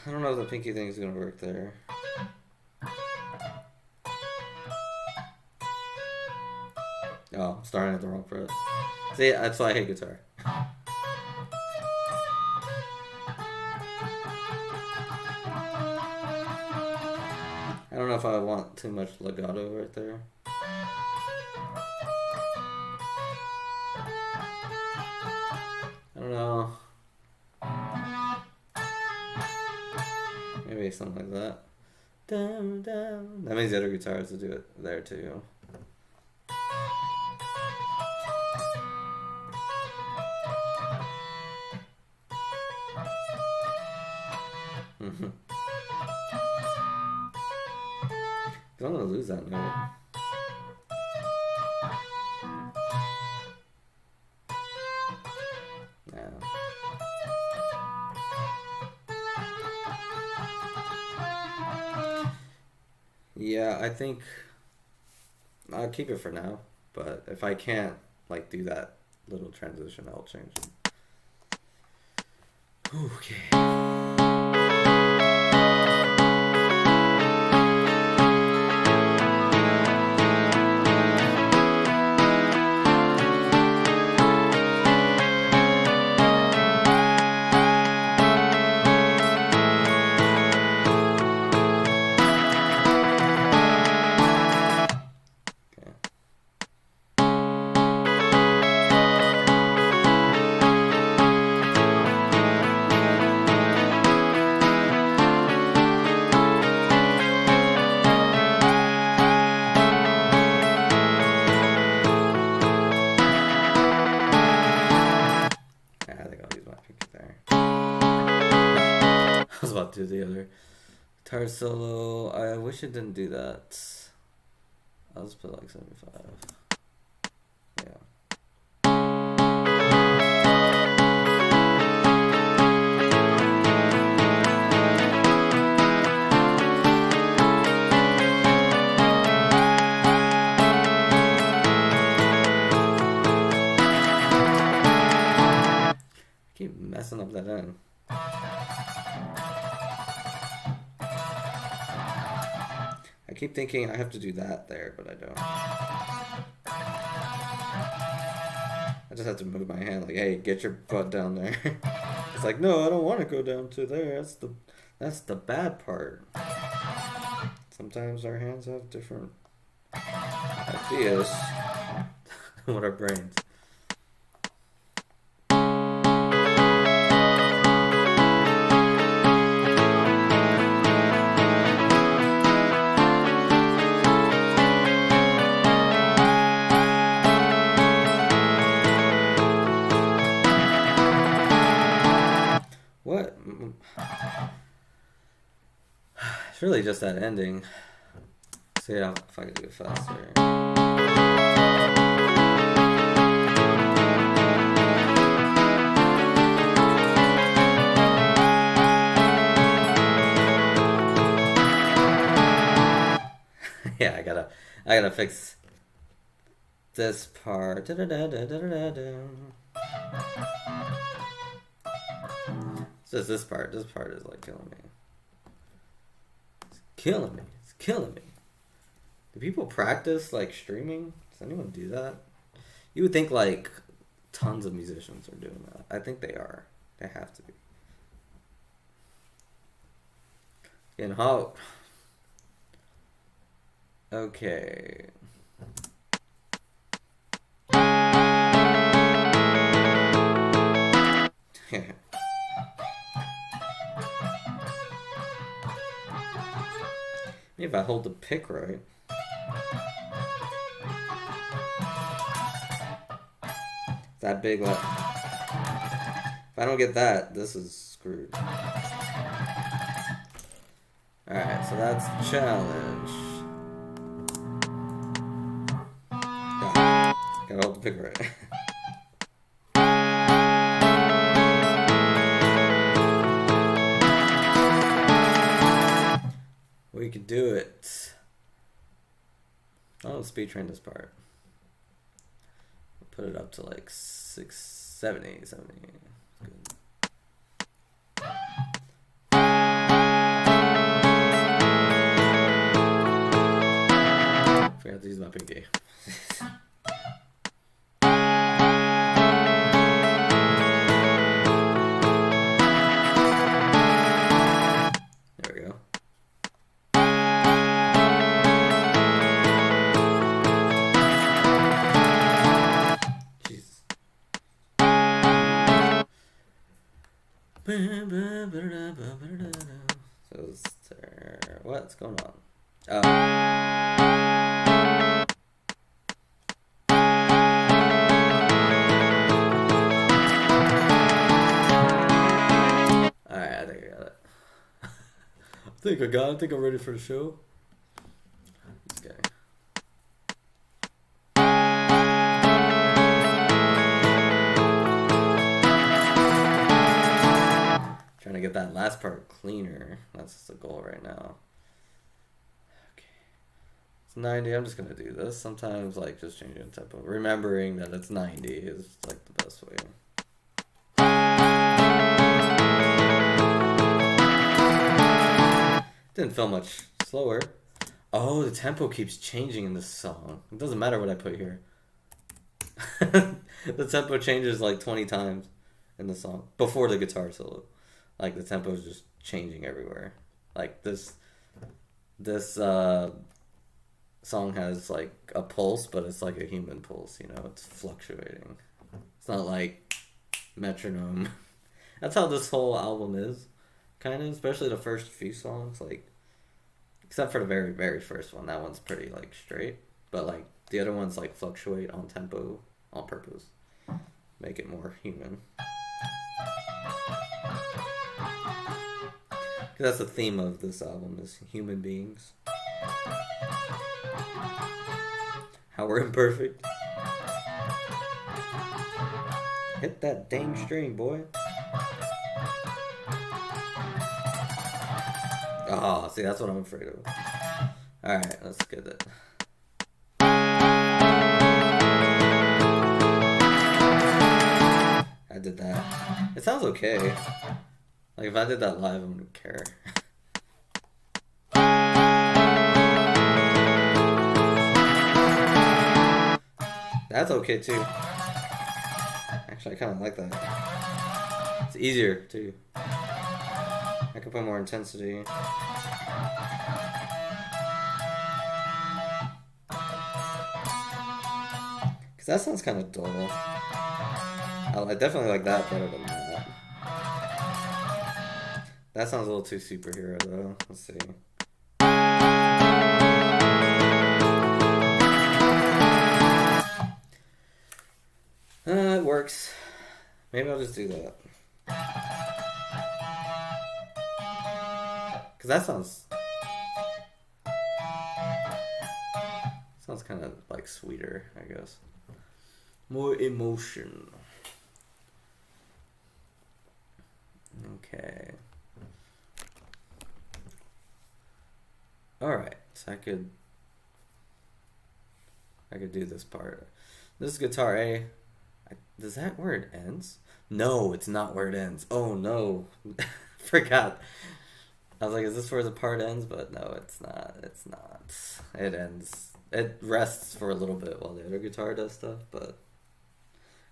I don't know if the pinky thing is gonna work there. Oh, I'm starting at the wrong fret. See, that's why I hate guitar. I don't know if I want too much legato right there. I don't know. Maybe something like that. Down, down. That means the other guitars will do it there too. I'm gonna lose that note. Yeah, I think I'll keep it for now, but if I can't like do that little transition, I'll change it. Okay. Do the other guitar solo. I wish it didn't do that. I'll just put like 75. Yeah. I keep messing up that end. I keep thinking I have to do that there, but I don't. I just have to move my hand like, hey, get your butt down there. It's like, no, I don't want to go down to there. That's the bad part. Sometimes our hands have different ideas than what our brains. What? It's really just that ending. See if I can do it faster. gotta fix this part. It's just this part. This part is like killing me. It's killing me. It's killing me. Do people practice like streaming? Does anyone do that? You would think like tons of musicians are doing that. I think they are. They have to be. Getting hot. Okay. If I hold the pick right. That big left. If I don't get that, this is screwed. Alright, so that's the challenge. Gotta hold the pick right. We can do it. I'll speed train this part. Put it up to like 70. Good. Forgot to use my pinky. There we go. So, what's going on? Oh. Alright, I think I got it. I think I'm ready for the show. This guy. Trying to get that last part cleaner. That's the goal right now. Okay. It's 90. I'm just going to do this. Sometimes, like, just changing the tempo. Remembering that it's 90 is, like, the best way. Didn't feel much slower. Oh, the tempo keeps changing in this song. It doesn't matter what I put here. The tempo changes, like, 20 times in the song. Before the guitar solo. Like, the tempo is just changing everywhere. Like, this song has, like, a pulse, but it's like a human pulse, you know? It's fluctuating. It's not like metronome. That's how this whole album is, kind of, especially the first few songs, like, except for the very, very first one. That one's pretty, like, straight. But, like, the other ones, like, fluctuate on tempo on purpose. Make it more human. That's the theme of this album, is human beings. How we're imperfect. Hit that dang string, boy. Oh, see, that's what I'm afraid of. Alright, let's get it. I did that. It sounds okay. Like, if I did that live, I wouldn't care. That's okay, too. Actually, I kind of like that. It's easier, too. I can put more intensity. Because that sounds kind of dull. I definitely like that better than that. That sounds a little too superhero, though. Let's see. It works. Maybe I'll just do that. Because that sounds kind of like sweeter, I guess. More emotion. Okay. Alright, so I could I could do this part. This is guitar A. Is that where it ends? No, it's not where it ends. Oh no. Forgot. I was like, is this where the part ends? But no, it's not. It's not. It ends. It rests for a little bit while the other guitar does stuff, but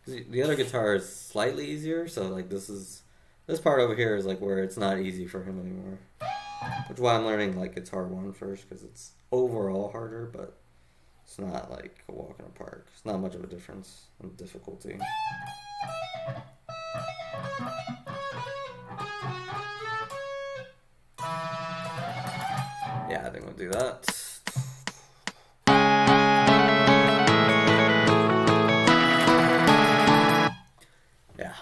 the other guitar is slightly easier, so like this part over here is like where it's not easy for him anymore. Which is why I'm learning like guitar 1 first, because it's overall harder, but it's not like a walk in the park. It's not much of a difference in difficulty. Yeah, I think we'll do that. Yeah.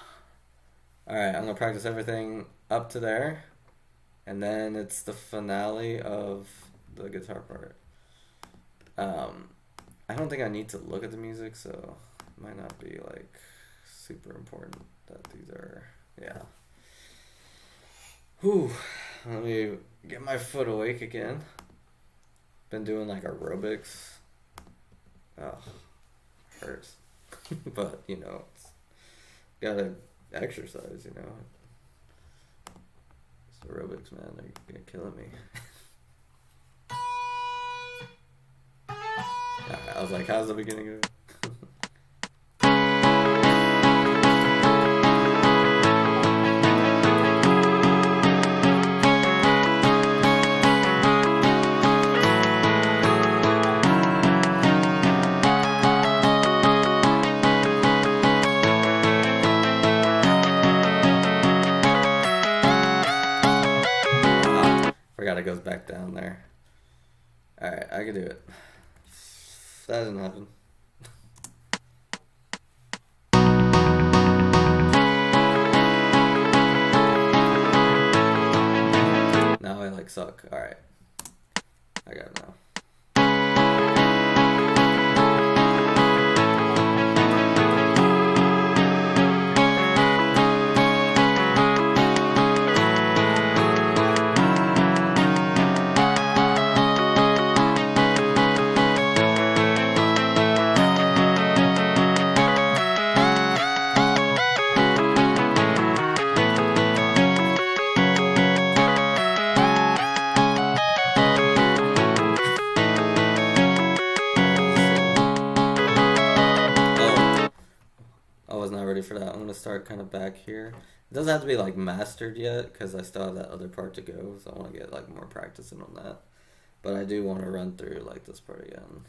Alright, I'm going to practice everything up to there. And then it's the finale of the guitar part. I don't think I need to look at the music, so it might not be like super important that these are, yeah. Whew. Let me get my foot awake again. Been doing like aerobics. Oh, hurts. But, you know, it's gotta exercise, you know. It's aerobics, man. They're killing me. I was like, how's the beginning of it? Forgot it goes back down there. Alright, I can do it. That didn't happen. Now I like suck. Alright. I got it now. For that, I'm gonna start kind of back here. It doesn't have to be like mastered yet because I still have that other part to go, so I want to get like more practicing on that. But I do want to run through like this part again.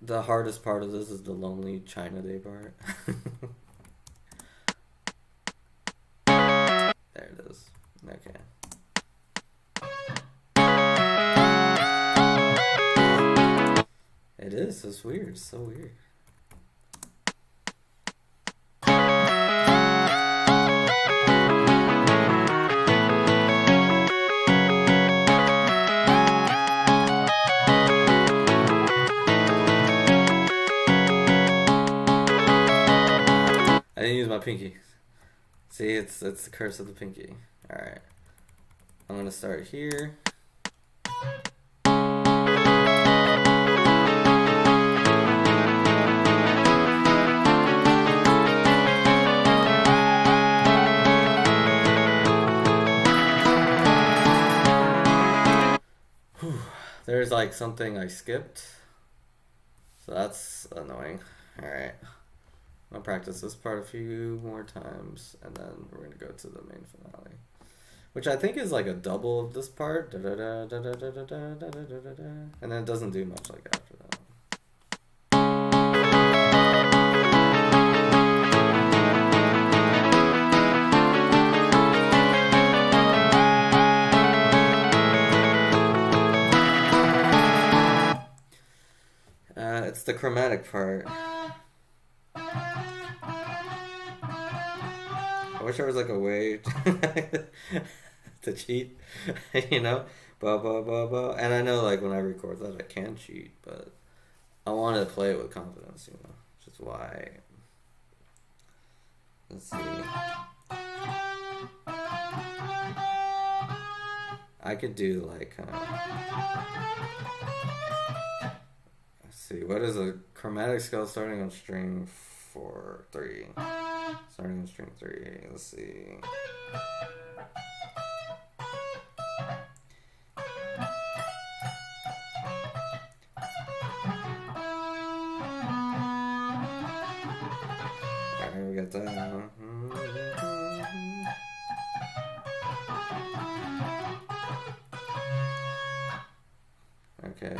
The hardest part of this is the Lonely China Day part. There it is. Okay. It is. It's weird. It's so weird. I didn't use my pinky. See, it's the curse of the pinky. All right. I'm gonna start here. There's like something I skipped, so that's annoying. Alright, I'm gonna practice this part a few more times, and then we're gonna go to the main finale, which I think is like a double of this part, and then it doesn't do much like after that. It's the chromatic part. I wish there was like a way to cheat, you know? And I know like when I record that I can cheat, but I want to play it with confidence, you know? Which is why. Let's see. I could do like, let's see, what is a chromatic scale starting on string 3? Starting on string 3, let's see. Alright, we got that. Okay.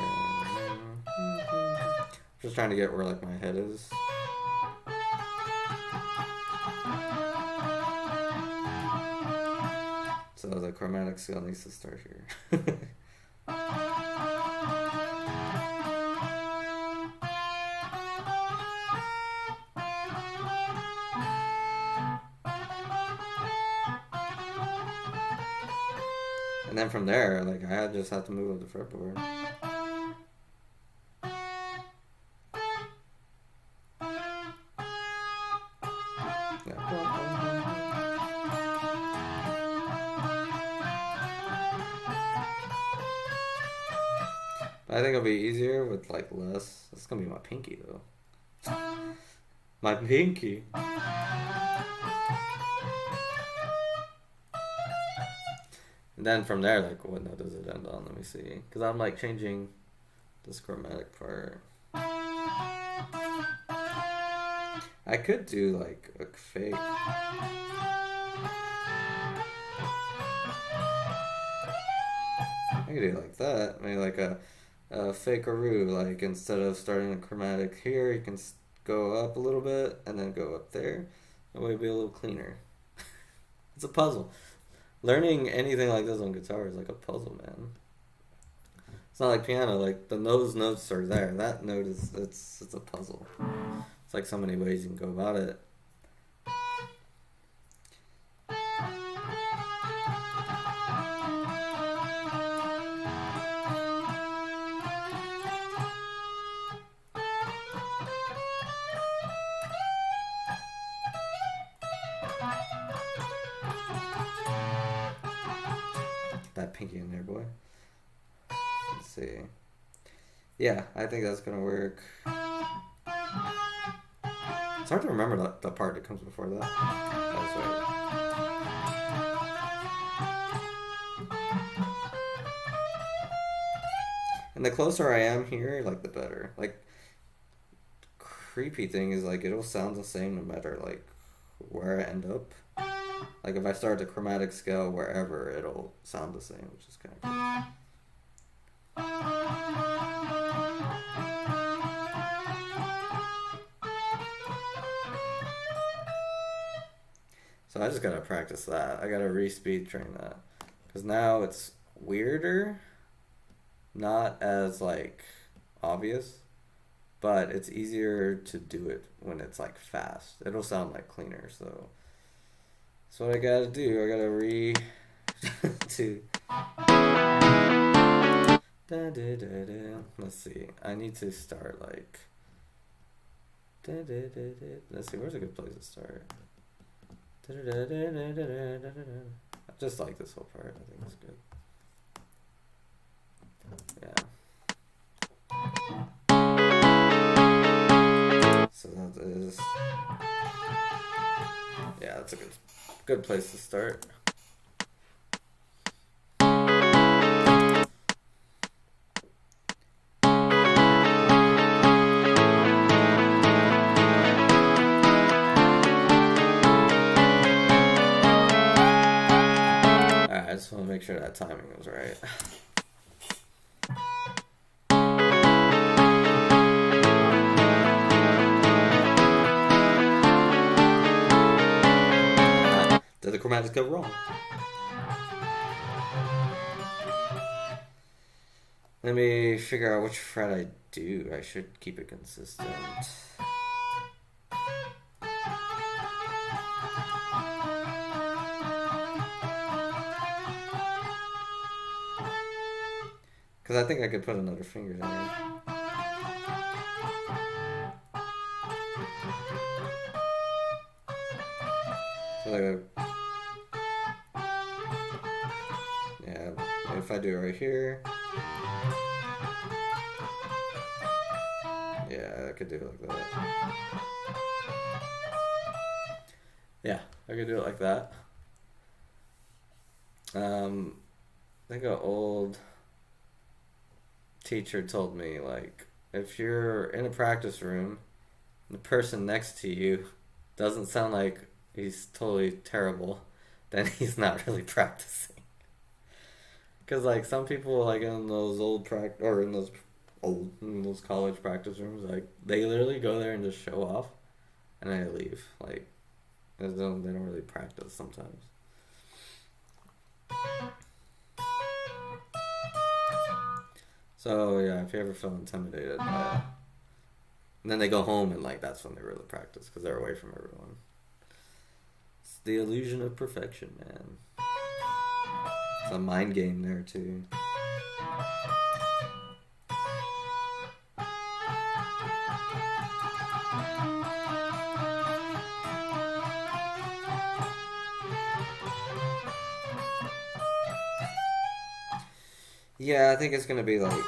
Just trying to get where like my head is. So the chromatic scale needs to start here. And then from there, like I just have to move up the fretboard. I think it'll be easier with like less. It's gonna be my pinky though. My pinky. And then from there, like what note does it end on? Let me see. Because I'm like changing this chromatic part. I could do like a fake. I could do it like that. Maybe like a fakearoo, like instead of starting a chromatic here, you can go up a little bit and then go up there. That way it'll be a little cleaner. It's a puzzle. Learning anything like this on guitar is like a puzzle, man. It's not like piano, like those notes are there. That note is, it's a puzzle. It's like so many ways you can go about it. That pinky in there, boy. Let's see. Yeah, I think that's gonna work. It's hard to remember the part that comes before that. That's right. And the closer I am here, like the better. Like, creepy thing is like it'll sound the same no matter like where I end up. Like if I start the chromatic scale wherever, it'll sound the same, which is kind of cool. So I just gotta practice that. I gotta re-speed train that. Because now it's weirder, not as like obvious, but it's easier to do it when it's like fast. It'll sound like cleaner, so that's what I gotta do. I gotta to let's see. I need to start like let's see, where's a good place to start? I just like this whole part. I think it's good. Yeah. So that is, yeah, that's a good place to start. I just want to make sure that timing was right. Did the chromatics go wrong? Let me figure out which fret I do. I should keep it consistent. Because I think I could put another finger there. So like yeah, I do it right here. Yeah, I could do it like that. Yeah, I could do it like that. I think an old teacher told me, like, if you're in a practice room and the person next to you doesn't sound like he's totally terrible, then he's not really practicing. Because, like, some people, like, in those in those college practice rooms, like, they literally go there and just show off, and then they leave. Like, they don't really practice sometimes. So, yeah, if you ever feel intimidated by it, and then they go home and, like, that's when they really practice, because they're away from everyone. It's the illusion of perfection, man. It's a mind game there, too. Yeah, I think it's gonna be like...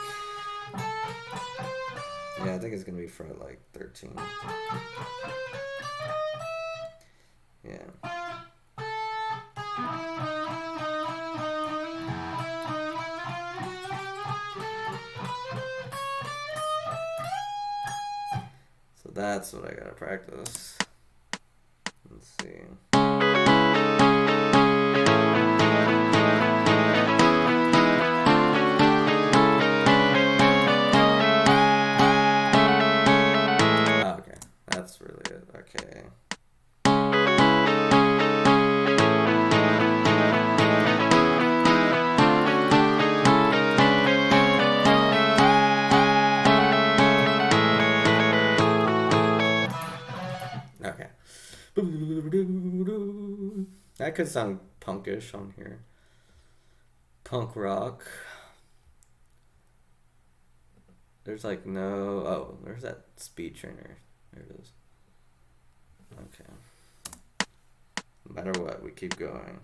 Yeah, I think it's gonna be fret like 13. Yeah. So that's what I gotta practice. Let's see. That's really it. Okay. Okay. That could sound punkish on here. Punk rock. There's like no... Oh, there's that speed trainer. There it is. Okay. No matter what, we keep going.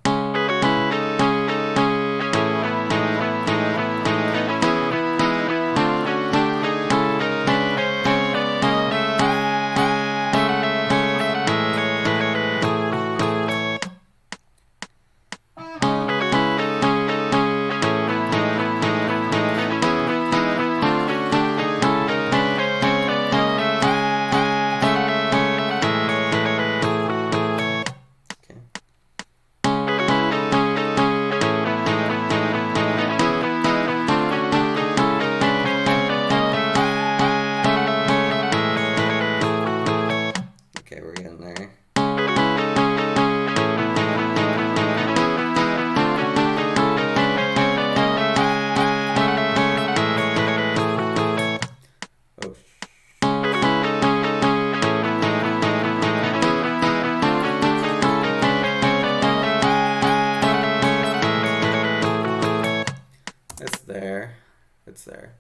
It's there.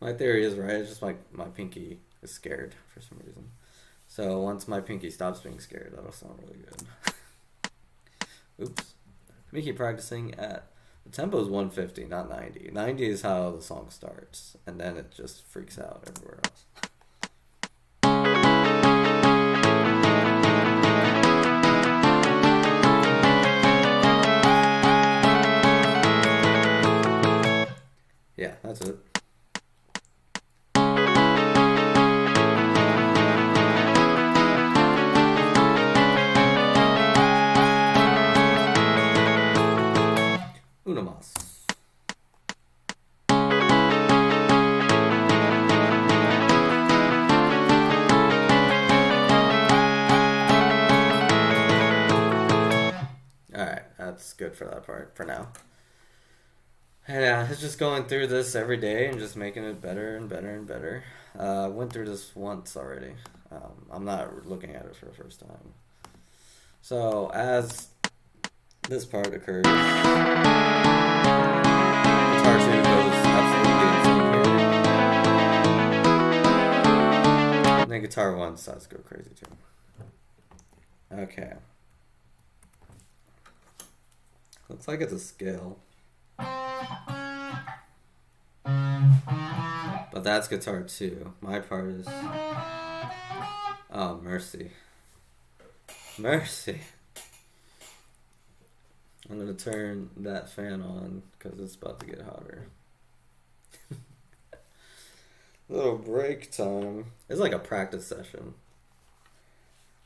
My theory is right. It's just like my pinky is scared for some reason. So once my pinky stops being scared, that'll sound really good. Oops. Let me keep practicing at... The tempo is 150, not 90. 90 is how the song starts. And then it just freaks out everywhere else. Yeah, that's it. Una más. Alright, that's good for that part for now. And yeah, it's just going through this every day and just making it better and better and better. I went through this once already. I'm not looking at it for the first time. So as this part occurs, guitar 2 goes absolutely insane here. And then guitar 1 starts to go crazy too. Okay. Looks like it's a scale. But that's guitar 2. My part is... Oh, mercy. Mercy. I'm gonna turn that fan on because it's about to get hotter. Little break time. It's like a practice session.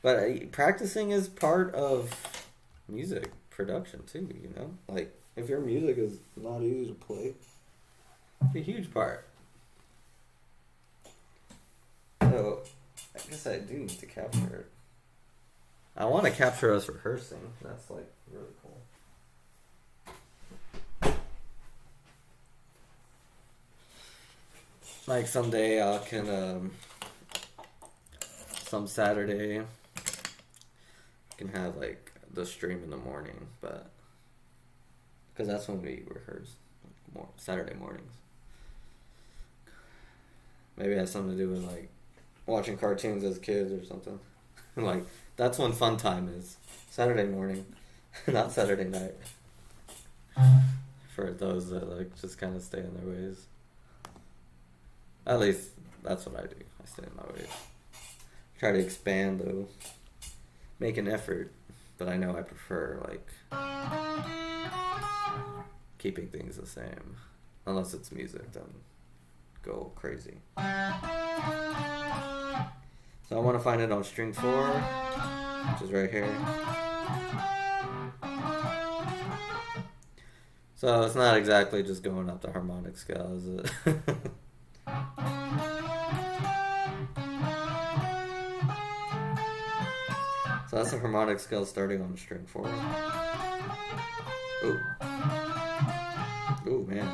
But practicing is part of music production too, you know? Like, if your music is not easy to play, it's a huge part. So, I guess I do need to capture it. I want to capture us rehearsing. That's, like, really cool. Like, someday I can, some Saturday, I can have, like, the stream in the morning, but, because that's when we rehearse, like, Saturday mornings. Maybe it has something to do with, like, watching cartoons as kids or something. Like, that's when fun time is. Saturday morning, not Saturday night. For those that, like, just kind of stay in their ways. At least, that's what I do. I stay in my ways. Try to expand, though. Make an effort. But I know I prefer, like, keeping things the same. Unless it's music, then go crazy. So I want to find it on string 4, which is right here. So it's not exactly just going up the harmonic scale, is it? So that's a harmonic scale starting on string 4. Ooh. Ooh, man.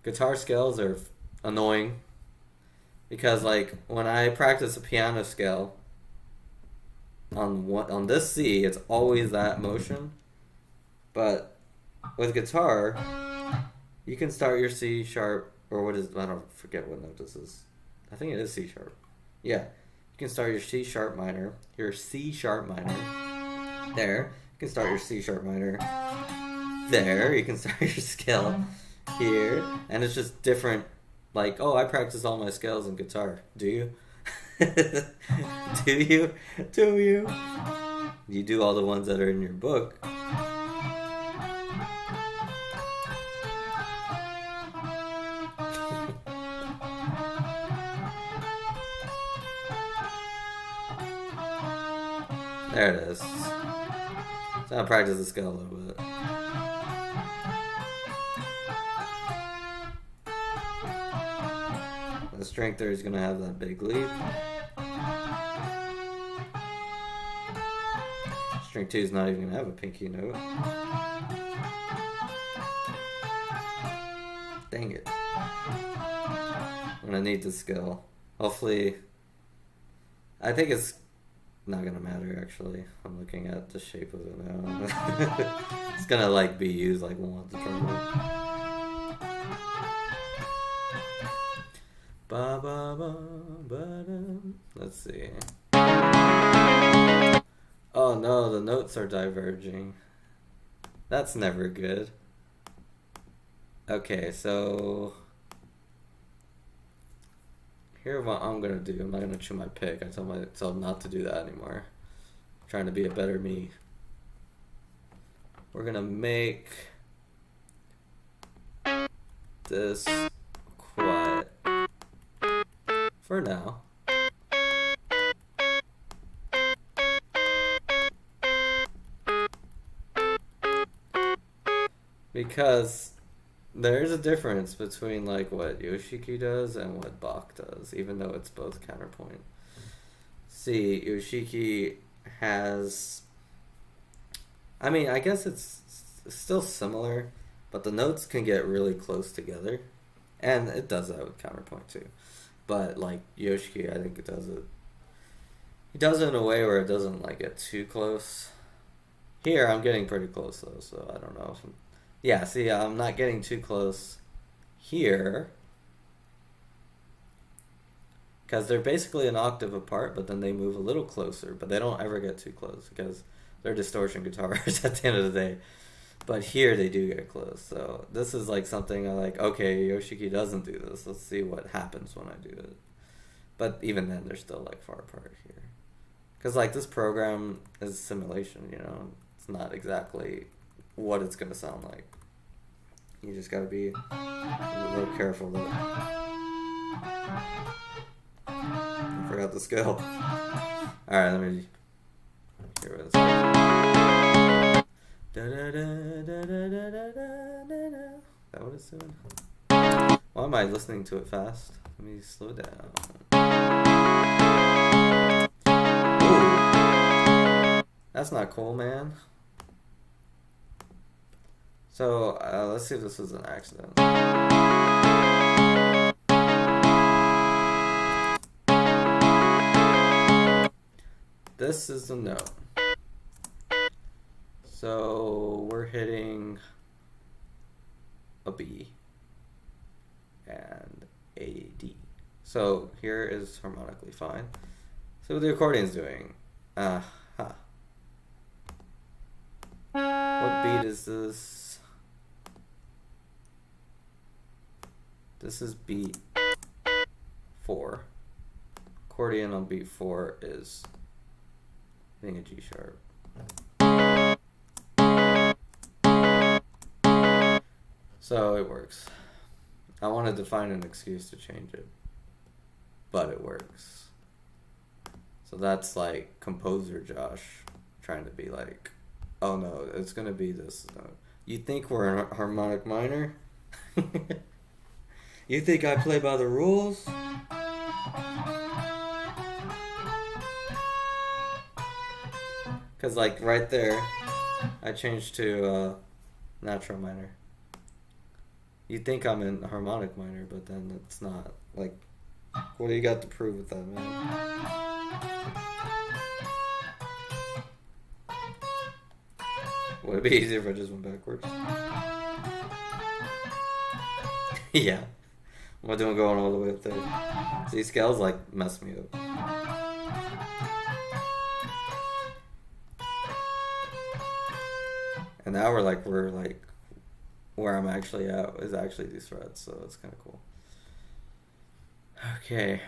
Guitar scales are annoying because, like, when I practice a piano scale on this C, it's always that motion. But with guitar, you can start your C sharp, or what is, I don't forget what note this is. I think it is C sharp. Yeah. You can start your C sharp minor, there. You can start your C sharp minor there. You can start your scale here. And it's just different. Like, oh, I practice all my scales in guitar. Do you? Do you? Do you? You do all the ones that are in your book. There it is. So I'll practice the scale a little bit. The string 3 is going to have that big leap. String 2 is not even going to have a pinky note. Dang it. I'm going to need the scale. Hopefully, I think it's not gonna matter, actually. I'm looking at the shape of it now. It's gonna, like, be used like once a tournament. Ba ba ba ba da. Let's see. Oh no, the notes are diverging. That's never good. Okay, so here's what I'm gonna do. I'm not gonna chew my pick. I tell myself not to do that anymore. I'm trying to be a better me. We're gonna make this quiet for now. Because there's a difference between, like, what Yoshiki does and what Bach does, even though it's both counterpoint. See, Yoshiki has... I mean, I guess it's still similar, but the notes can get really close together. And it does that with counterpoint, too. But, like, Yoshiki, I think it does it... He does it in a way where it doesn't, like, get too close. Here, I'm getting pretty close, though, so I don't know if I'm... Yeah, see, I'm not getting too close here. Because they're basically an octave apart, but then they move a little closer. But they don't ever get too close because they're distortion guitars at the end of the day. But here they do get close. So this is like something I like, okay, Yoshiki doesn't do this. Let's see what happens when I do it. But even then, they're still like far apart here. Because like this program is simulation, you know? It's not exactly what it's going to sound like. You just got to be a little careful with it. I forgot the scale. Alright, let me hear what it's like. That what it's doing? Why am I listening to it fast? Let me slow down. Ooh. That's not cool, man. So, let's see if this was an accident. This is the note. So, we're hitting a B and a D. So, here is harmonically fine. So, what the accordion's doing. What beat is this? This is beat 4. Accordion on beat 4 is hitting a G sharp. So it works. I wanted to find an excuse to change it, but it works. So that's like composer Josh trying to be like, oh no, it's gonna be this note. You think we're in harmonic minor? You think I play by the rules? Cause like right there, I changed to natural minor. You think I'm in harmonic minor, but then it's not. Like, what do you got to prove with that, man? Would it be easier if I just went backwards? Yeah. Am I doing going all the way up there? See, scales like mess me up. And now we're like where I'm actually at is actually these frets, so it's kind of cool. Okay.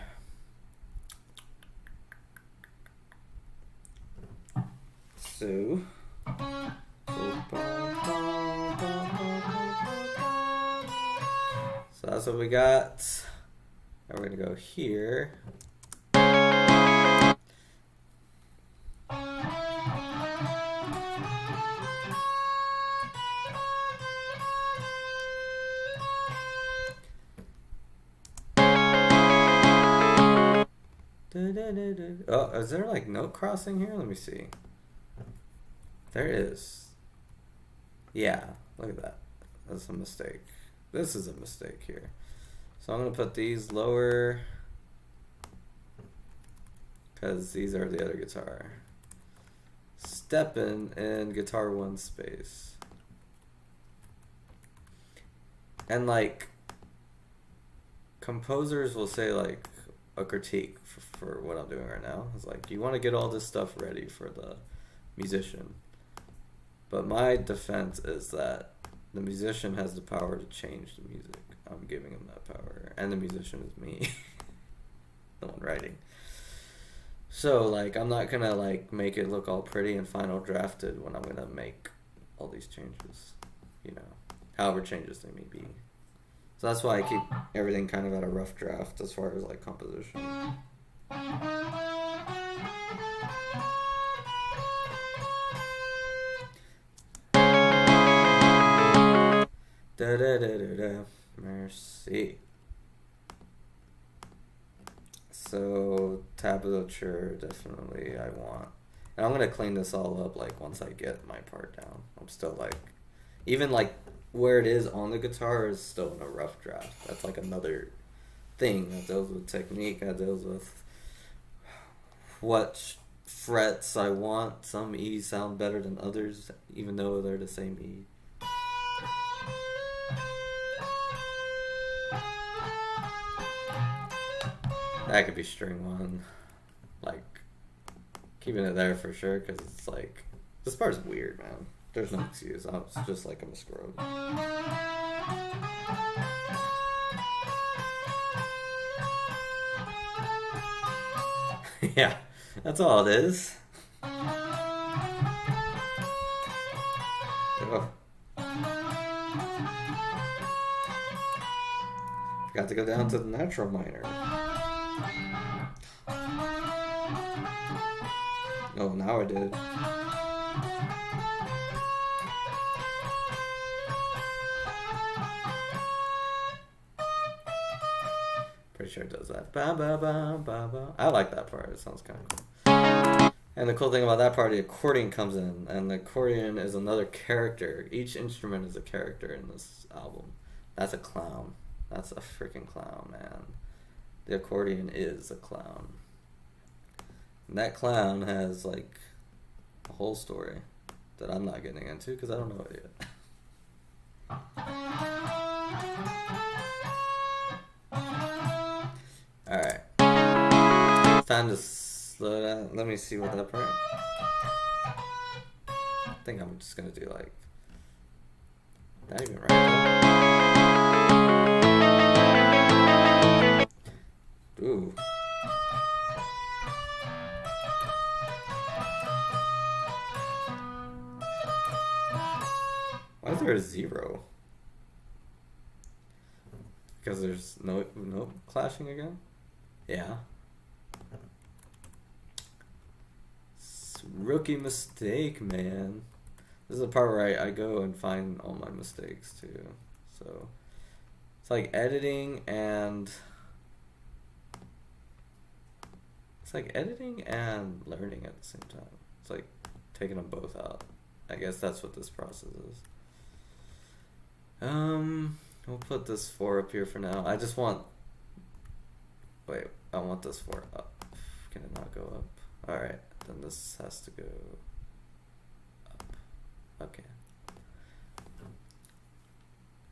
So that's what we got. Now we're gonna go here. Oh, is there like note crossing here? Let me see. There is. Yeah, look at that. That's a mistake. This is a mistake here. So I'm going to put these lower because these are the other guitar. Stepping in guitar 1 space. And like composers will say like a critique for what I'm doing right now. It's like, you want to get all this stuff ready for the musician. But my defense is that the musician has the power to change the music. I'm giving him that power. And the musician is me. The one writing. So, like, I'm not going to, like, make it look all pretty and final drafted when I'm going to make all these changes. You know, however changes they may be. So that's why I keep everything kind of at a rough draft as far as, like, composition. Da da da da da. Merci. So tablature definitely I want. And I'm gonna clean this all up like once I get my part down. I'm still like, even like where it is on the guitar is still in a rough draft. That's like another thing that deals with technique. That deals with what frets I want. Some E's sound better than others, even though they're the same E. That could be string 1. Like, keeping it there for sure, because it's like, This part's weird, man. There's no excuse. I was just like I'm a scrub. Yeah, that's all it is. Oh. Got to go down to the natural minor. Oh, now I did. Pretty sure it does that. Ba ba ba ba ba. I like that part. It sounds kind of cool. And the cool thing about that part, the accordion comes in, and the accordion is another character. Each instrument is a character in this album. That's a clown. That's a freaking clown, man. The accordion is a clown. And that clown has, like, a whole story that I'm not getting into because I don't know it yet. Alright. It's time to slow down. Let me see what that part. I think I'm just gonna do, like, not even right. Ooh. Why is there a 0? Because there's no clashing again? Yeah. Rookie mistake, man. This is the part where I go and find all my mistakes too. So it's like editing and learning at the same time. It's like taking them both out. I guess that's what this process is. We'll put this 4 up here for now. I just want... Wait, I want this 4 up. Can it not go up? Alright, then this has to go up. Okay.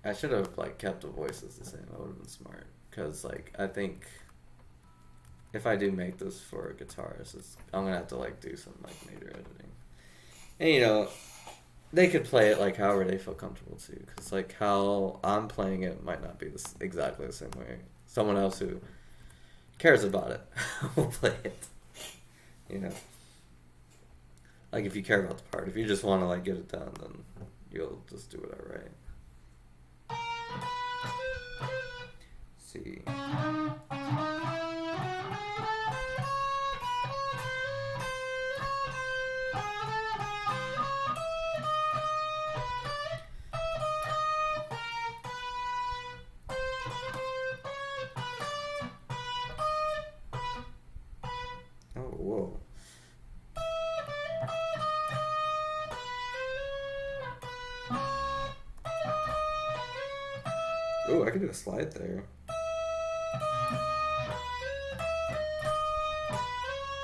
I should have, like, kept the voices the same. That would have been smart. Because, like, I think... if I do make this for a guitarist, I'm gonna have to like do some like major editing, and you know, they could play it like however they feel comfortable too. Cause like how I'm playing it might not be exactly the same way. Someone else who cares about it will play it. You know, like if you care about the part, if you just want to like get it done, then you'll just do what I write. See. Whoa. Oh, I could do a slide there.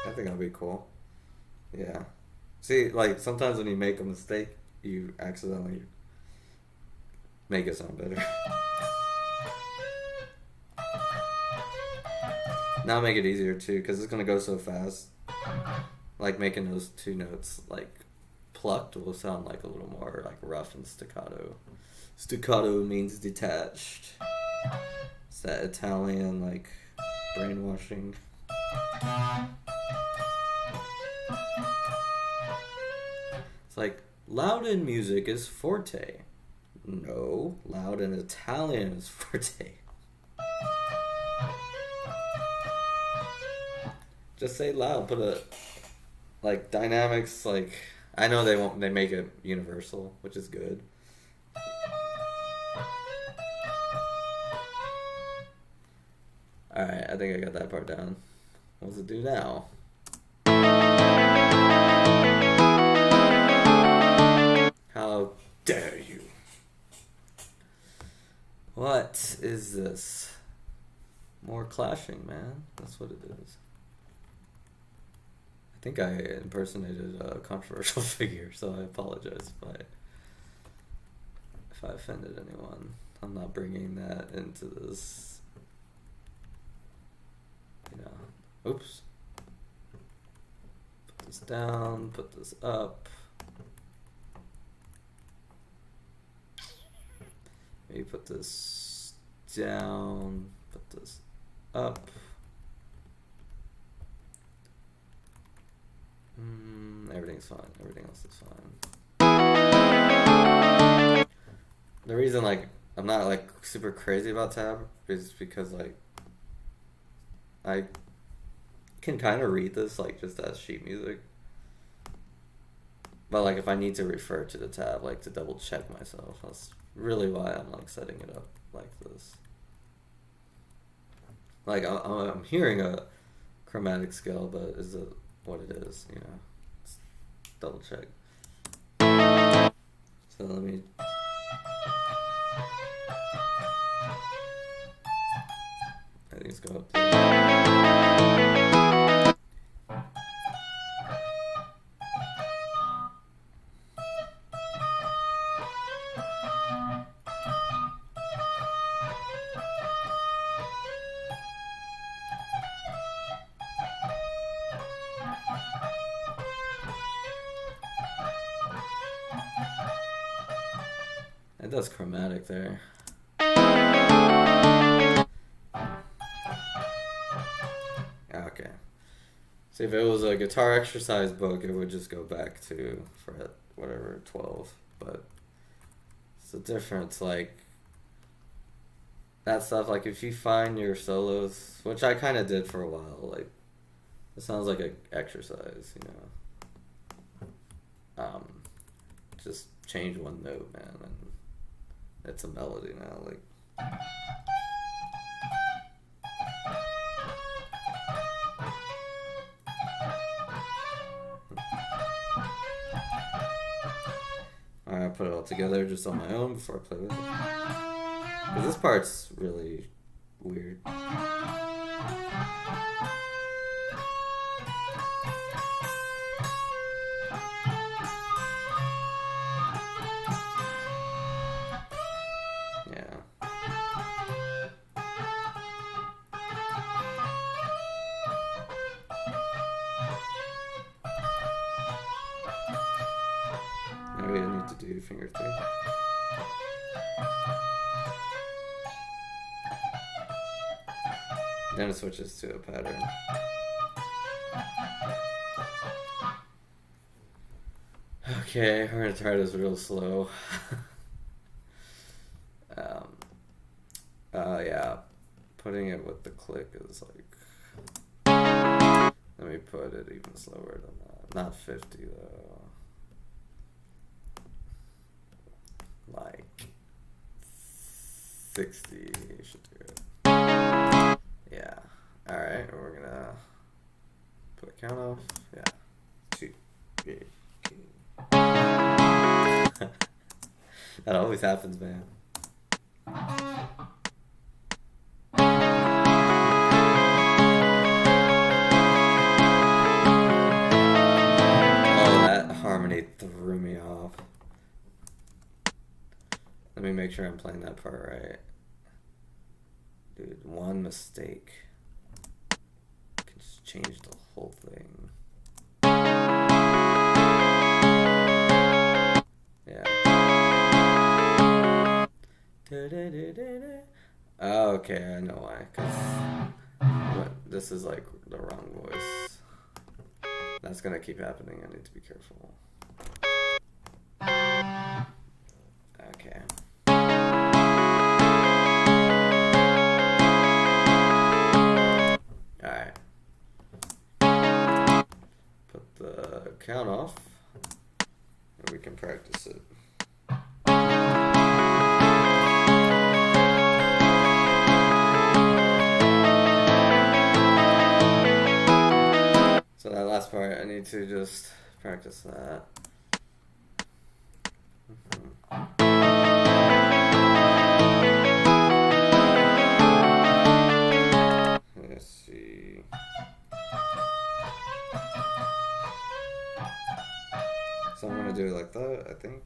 I think that'd be cool. Yeah. See, like, sometimes when you make a mistake, you accidentally make it sound better. Now make it easier too, because it's gonna go so fast. Like making those 2 notes like plucked will sound like a little more like rough and staccato. Staccato means detached. It's that Italian like brainwashing. It's like loud in music is forte. No, loud in Italian is forte. Just say loud. Put a like dynamics. Like I know they won't. They make it universal, which is good. All right, I think I got that part down. What does it do now? How dare you? What is this? More clashing, man. That's what it is. I think I impersonated a controversial figure, so I apologize if I offended anyone. I'm not bringing that into this. You know, oops. Put this down, put this up. put this down, put this up. Everything's fine. Everything else is fine. The reason like I'm not like super crazy about tab is because like I can kind of read this like just as sheet music. But like if I need to refer to the tab like to double check myself, that's really why I'm like setting it up like this. Like I'm hearing a chromatic scale, but is it what it is, you know? Let's double check. So let me. I think it's go up there. It does chromatic there. Okay. See, if it was a guitar exercise book, it would just go back to fret whatever 12. But it's the difference. Like that stuff. Like if you find your solos, which I kind of did for a while, like it sounds like an exercise, you know. Just change one note, man, and it's a melody now. Like. Alright, I'll put it all together just on my own before I play with it. Because this part's really weird. Yeah. Maybe I need to do finger 3. Then it switches to a pattern. Okay, we're gonna try this real slow. Yeah, putting it with the click is like. Let me put it even slower than that. Not 50 though. Like 60 should do it. Yeah. Alright, we're gonna put a count off. Yeah. 2, 3, 2. That always happens, man. Oh, that harmony threw me off. Let me make sure I'm playing that part right. Dude, one mistake can just change the whole thing. Yeah. Oh, okay, I know why. Because this is like the wrong voice. That's gonna keep happening. I need to be careful. Okay. Alright. Put the count off and we can practice it. So that last part, I need to just practice that. Let's see. So I'm gonna do it like that, I think.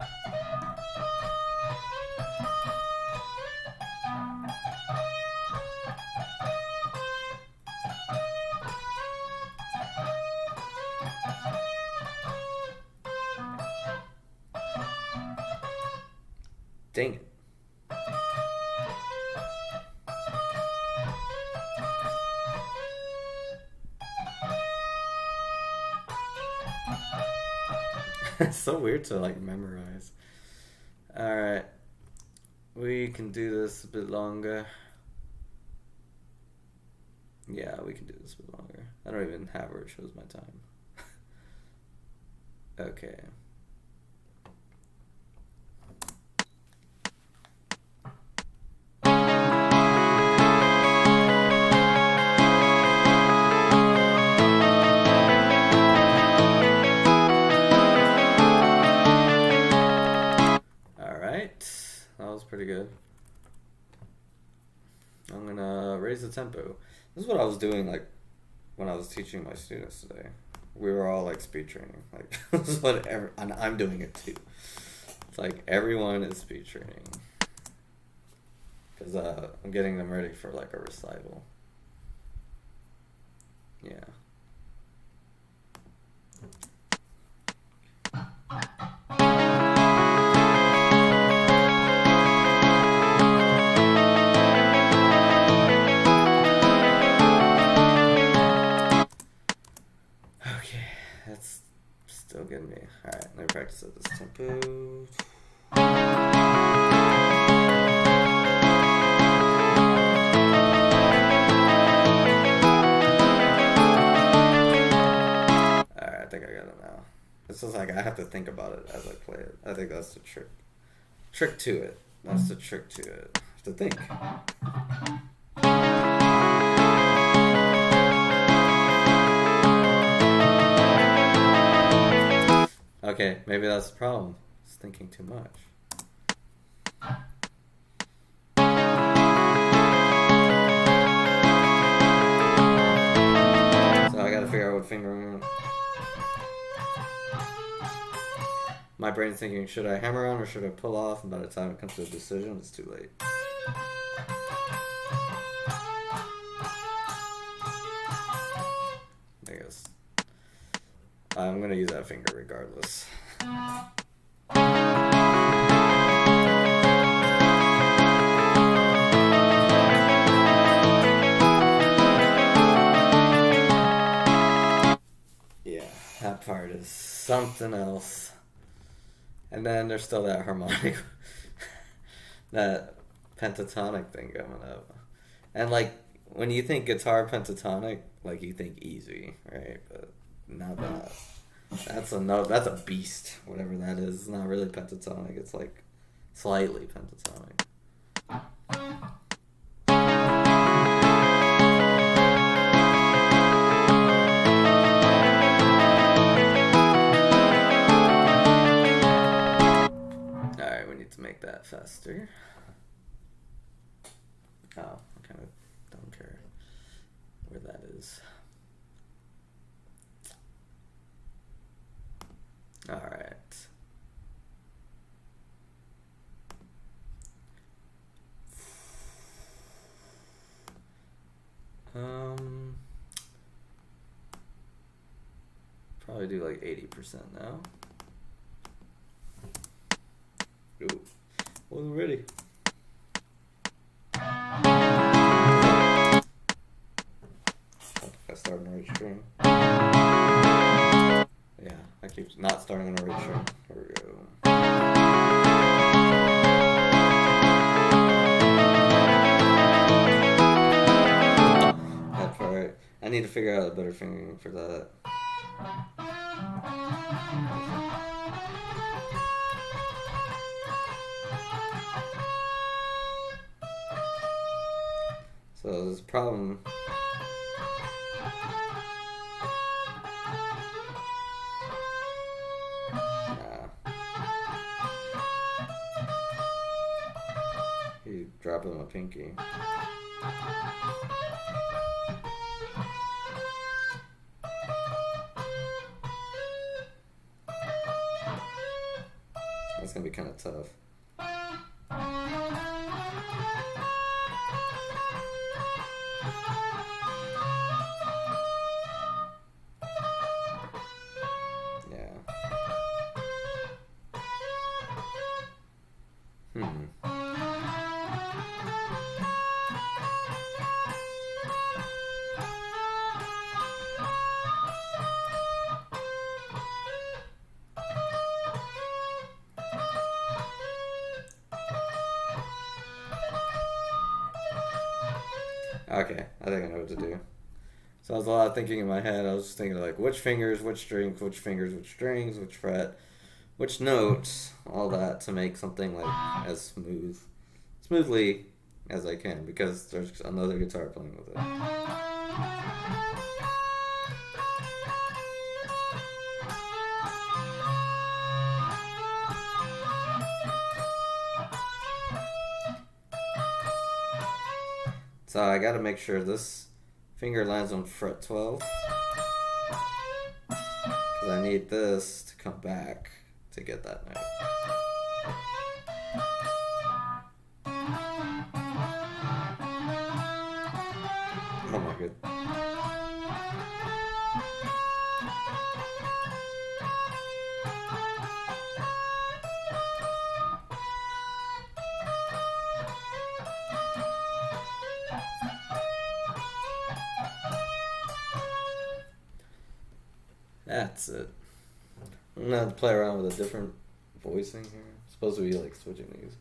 Dang it. so weird to like memorize. Alright. We can do this a bit longer. Yeah, we can do this a bit longer. I don't even have where it shows my time. Okay. That was pretty good. I'm gonna raise the tempo. This is what I was doing like when I was teaching my students today. We were all like speed training. Like this is what and I'm doing it too. It's like everyone is speed training. Cause I'm getting them ready for like a recital. Yeah. Still getting me. Alright, let me practice at this tempo. Alright, I think I got it now. It's just like I have to think about it as I play it. I think that's the trick. Trick to it. That's the trick to it. To think. Okay, maybe that's the problem. It's thinking too much. So I gotta figure out what finger I'm on. My brain's thinking, should I hammer on or should I pull off? And by the time it comes to a decision, it's too late. I guess. I'm gonna use that finger regardless. Yeah, that part is something else. And then there's still that harmonic, that pentatonic thing coming up. And like, when you think guitar pentatonic, like you think easy, right? But not that. That's a beast, whatever that is. It's not really pentatonic, it's like slightly pentatonic. Alright, we need to make that faster. Oh, I kind of don't care where that is. All right. Probably do like 80% now. Ooh, wasn't ready. I started on the right string. Yeah, I keep not starting on the right string. Here we go. That part. I need to figure out a better fingering for that. So there's a problem. He's dropping my pinky. That's gonna be kind of tough. Okay, I think I know what to do. So I was a lot of thinking in my head. I was just thinking like which fingers, which strings, which fingers, which strings, which fret, which notes, all that to make something like as smoothly as I can, because there's another guitar playing with it. So I gotta make sure this finger lands on fret 12, because I need this to come back to get that note. Oh my god. That's it. I'm gonna have to play around with a different voicing here. I'm supposed to be like switching these.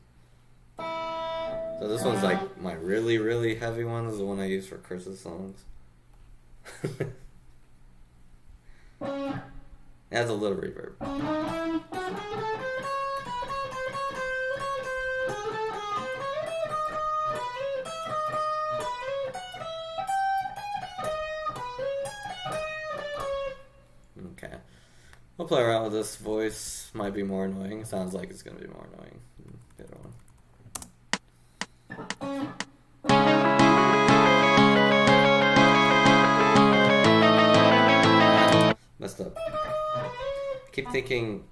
So this one's like my really, really heavy one. This is the one I use for Chris's songs. It has a little reverb. Okay. I'll play around with this voice. Might be more annoying. Sounds like it's going to be more annoying than the other one. Messed up. I keep thinking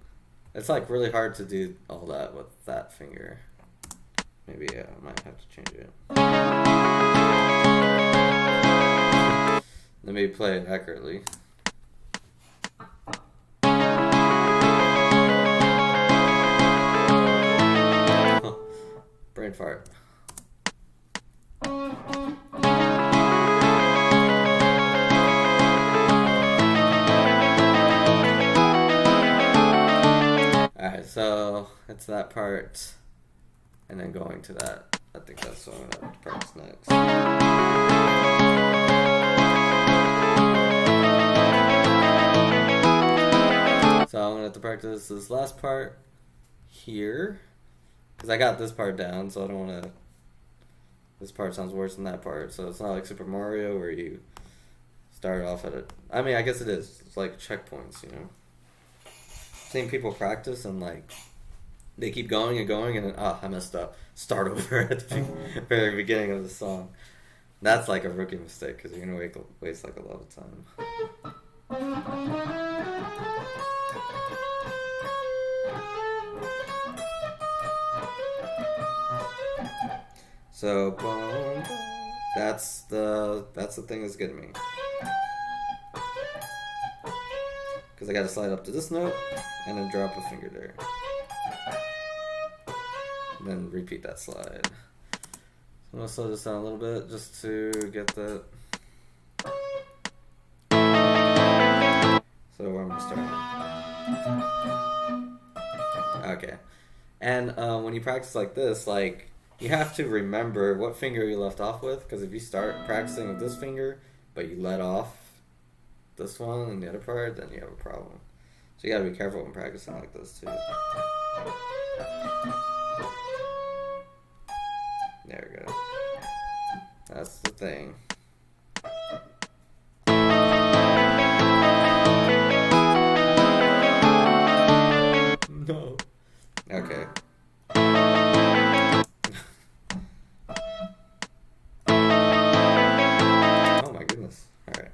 it's like really hard to do all that with that finger. Maybe I might have to change it. Let me play it accurately. Brain fart. Alright, so it's that part, and then going to that. I think that's what I'm going to have to practice next. So I'm going to have to practice this last part here, because I got this part down, so I don't want to... This part sounds worse than that part, so it's not like Super Mario where you start off at it. I mean, I guess it is. It's like checkpoints, you know? Seen people practice and like they keep going and going and then I messed up. Start over at the very beginning of the song. That's like a rookie mistake because you're gonna waste like a lot of time. So boom, that's the thing that's getting me. Because I gotta slide up to this note and then drop a finger there. And then repeat that slide. So I'm gonna slow this down a little bit just to get that. So where am I starting? Okay. And when you practice like this, like you have to remember what finger you left off with, because if you start practicing with this finger, but you let off this one and the other part, then you have a problem. So you gotta be careful when practicing like this too. There we go. That's the thing. No. Okay. Oh my goodness. Alright.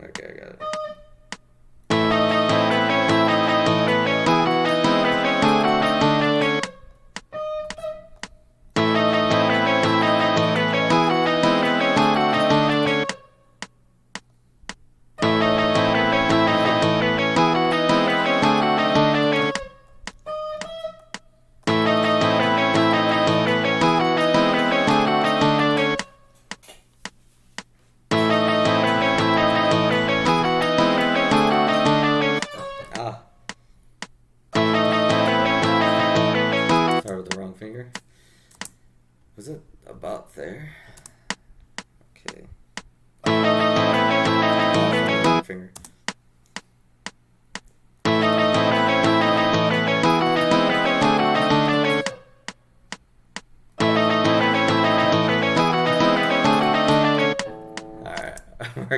Okay, I got it.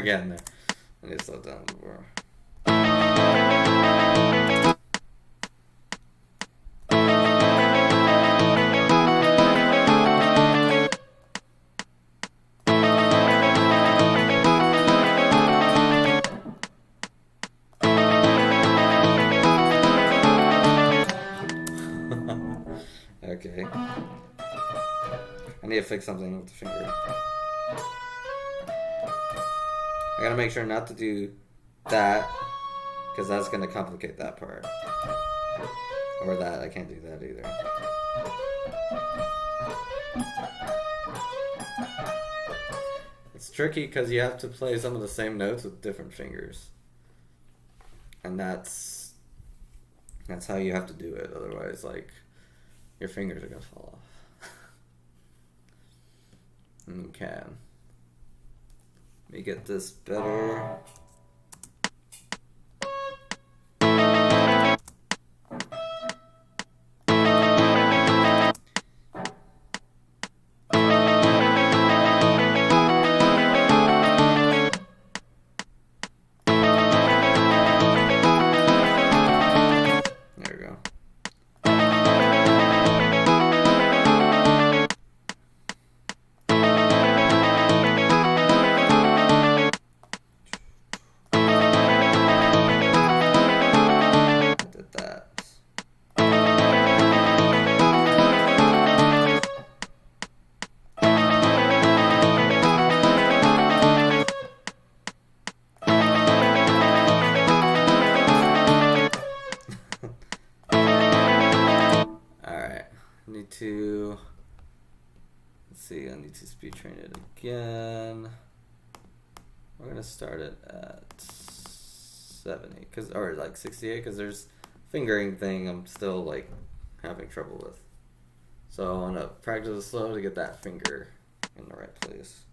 getting there. I need to slow down more. Okay. I need to fix something with the finger. I gotta make sure not to do that, because that's gonna complicate that part. Or that, I can't do that either. It's tricky because you have to play some of the same notes with different fingers. And that's how you have to do it, otherwise, like, your fingers are gonna fall off. Okay. Let me get this better. I need to speed train it again. We're gonna start it at 70, or like 68, because there's fingering thing I'm still like having trouble with. So I want to practice it slow to get that finger in the right place.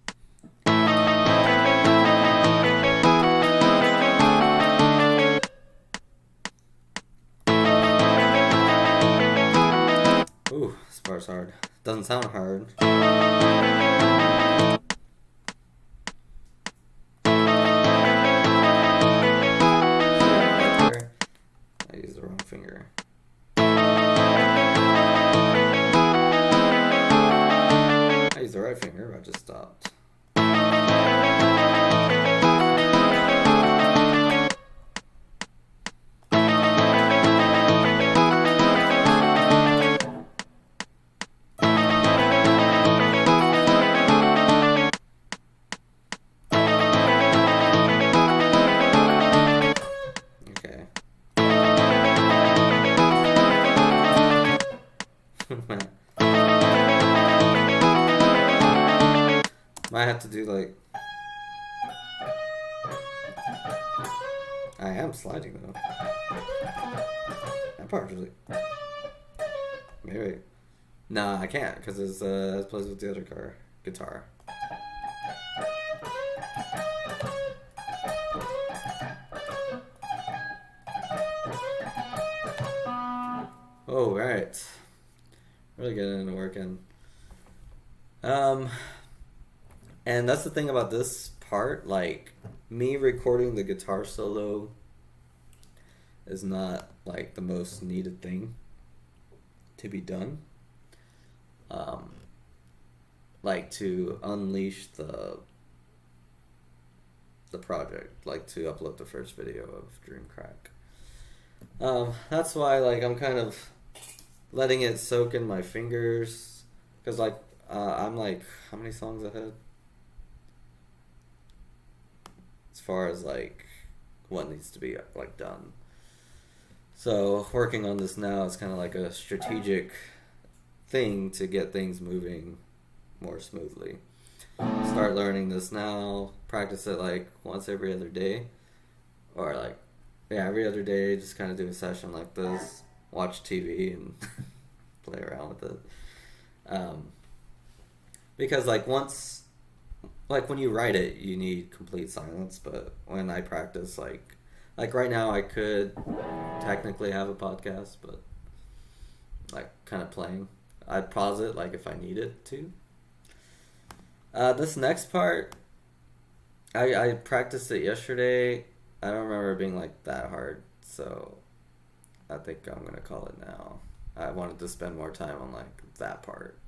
Ooh, this part's hard. Doesn't sound hard. I used the wrong finger. I used the right finger, I just stopped. Might have to do like... I am sliding though. That part really... Maybe. Nah, I can't because it plays with the other guitar. Oh, right. Really getting into working. And that's the thing about this part, like, me recording the guitar solo is not, like, the most needed thing to be done. Like, to unleash the project, like, to upload the first video of Dreamcrack. That's why, like, I'm kind of letting it soak in my fingers, because, like, I'm, like, how many songs ahead? As far as like what needs to be like done. So working on this now is kind of like a strategic thing to get things moving more smoothly. Start learning this now, practice it like once every other day, or like every other day, just kind of do a session like this, watch TV and play around with it. Because like once, like when you write it, you need complete silence, but when I practice, like right now I could technically have a podcast, but like kind of playing. I'd pause it like if I needed to. This next part I practiced it yesterday. I don't remember it being like that hard, so I think I'm gonna call it now. I wanted to spend more time on like that part.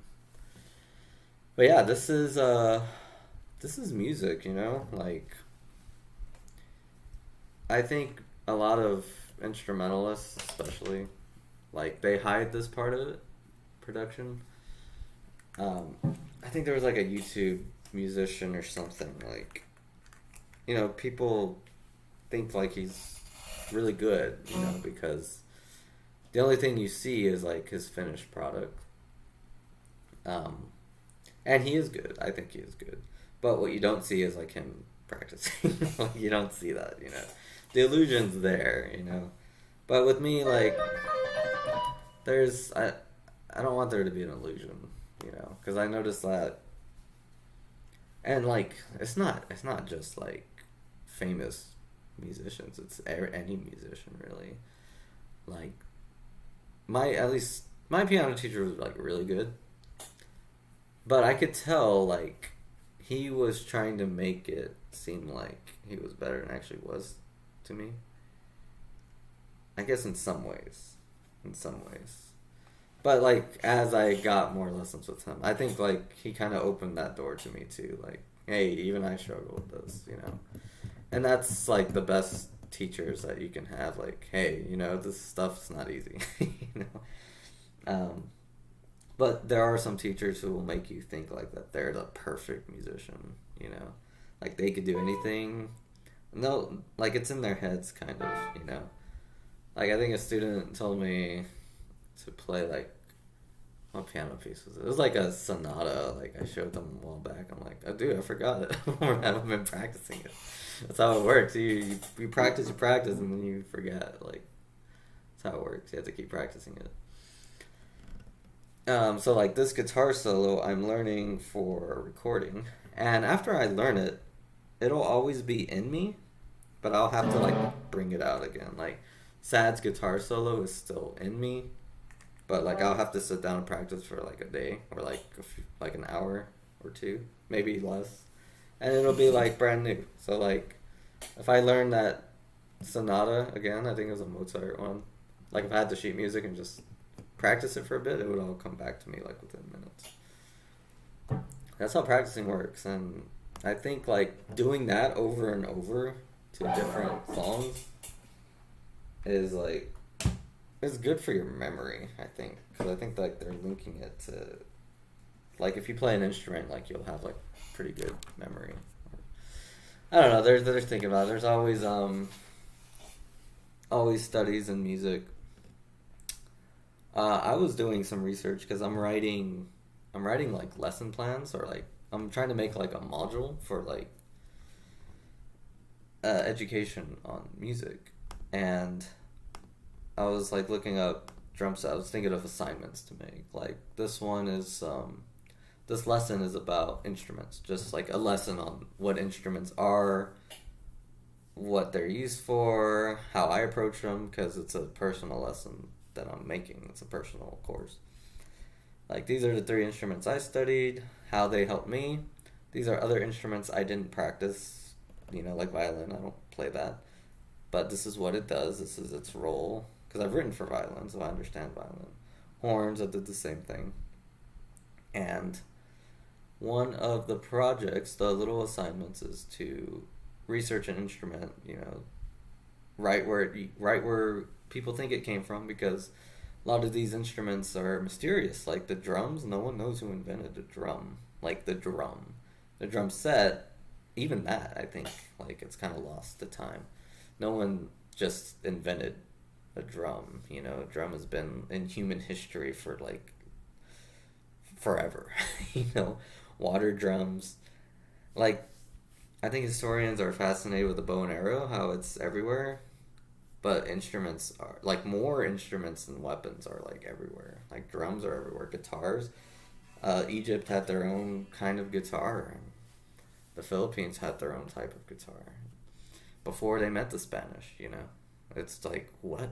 But yeah, this is music, you know? Like I think a lot of instrumentalists especially like they hide this part of it, production. Um I think there was like a YouTube musician or something like people think like he's really good, because the only thing you see is like his finished product. Um, and he is good. I think he is good. But what you don't see is like him practicing. Like, you don't see that, The illusion's there. But with me, like, there's I don't want there to be an illusion, because I noticed that, and like it's not just like famous musicians. It's any musician really. Like at least my piano teacher was like really good, but I could tell like he was trying to make it seem like he was better than actually was to me. I guess in some ways. But like as I got more lessons with him, I think like he kind of opened that door to me too. Like, hey, even I struggle with this. And that's like the best teachers that you can have. Like, hey, this stuff's not easy. you um, but there are some teachers who will make you think like that they're the perfect musician. Like they could do anything. No, like it's in their heads, kind of. Like I think a student told me to play like what piano piece was it? It was like a sonata. Like I showed them a while back. I'm like, oh, dude, I forgot it. I haven't been practicing it. That's how it works. You practice, and then you forget. Like that's how it works. You have to keep practicing it. So like this guitar solo, I'm learning for recording, and after I learn it, it'll always be in me, but I'll have to like bring it out again. Like Sad's guitar solo is still in me, but like I'll have to sit down and practice for like a day or like like an hour or two, maybe less, and it'll be like brand new. So like if I learn that sonata again, I think it was a Mozart one. Like if I had the sheet music and just practice it for a bit, it would all come back to me like within minutes. That's how practicing works, and I think like doing that over and over to different songs is like it's good for your memory. I think because I think like they're linking it to like if you play an instrument, like you'll have like pretty good memory. I don't know. There's thinking about it. There's always studies in music. I was doing some research because I'm writing like lesson plans or like I'm trying to make like a module for like education on music, and I was like looking up drum set. I was thinking of assignments to make. Like this one is this lesson is about instruments, just like a lesson on what instruments are, what they're used for, how I approach them, because it's a personal lesson that I'm making. It's a personal course. Like these are the three instruments I studied, how they helped me. These are other instruments I didn't practice, like violin. I don't play that. But this is what it does. This is its role. Because I've written for violin, so I understand violin. Horns, I did the same thing. And one of the projects, the little assignments, is to research an instrument, right where people think it came from, because a lot of these instruments are mysterious. Like the drums, no one knows who invented the drum. Like the drum set, even that, I think, like it's kind of lost to time. No one just invented a drum. A drum has been in human history for like forever. Water drums. Like I think historians are fascinated with the bow and arrow, how it's everywhere. But instruments are like more instruments than weapons are like everywhere. Like drums are everywhere. Guitars. Egypt had their own kind of guitar, and the Philippines had their own type of guitar before they met the Spanish. It's like what,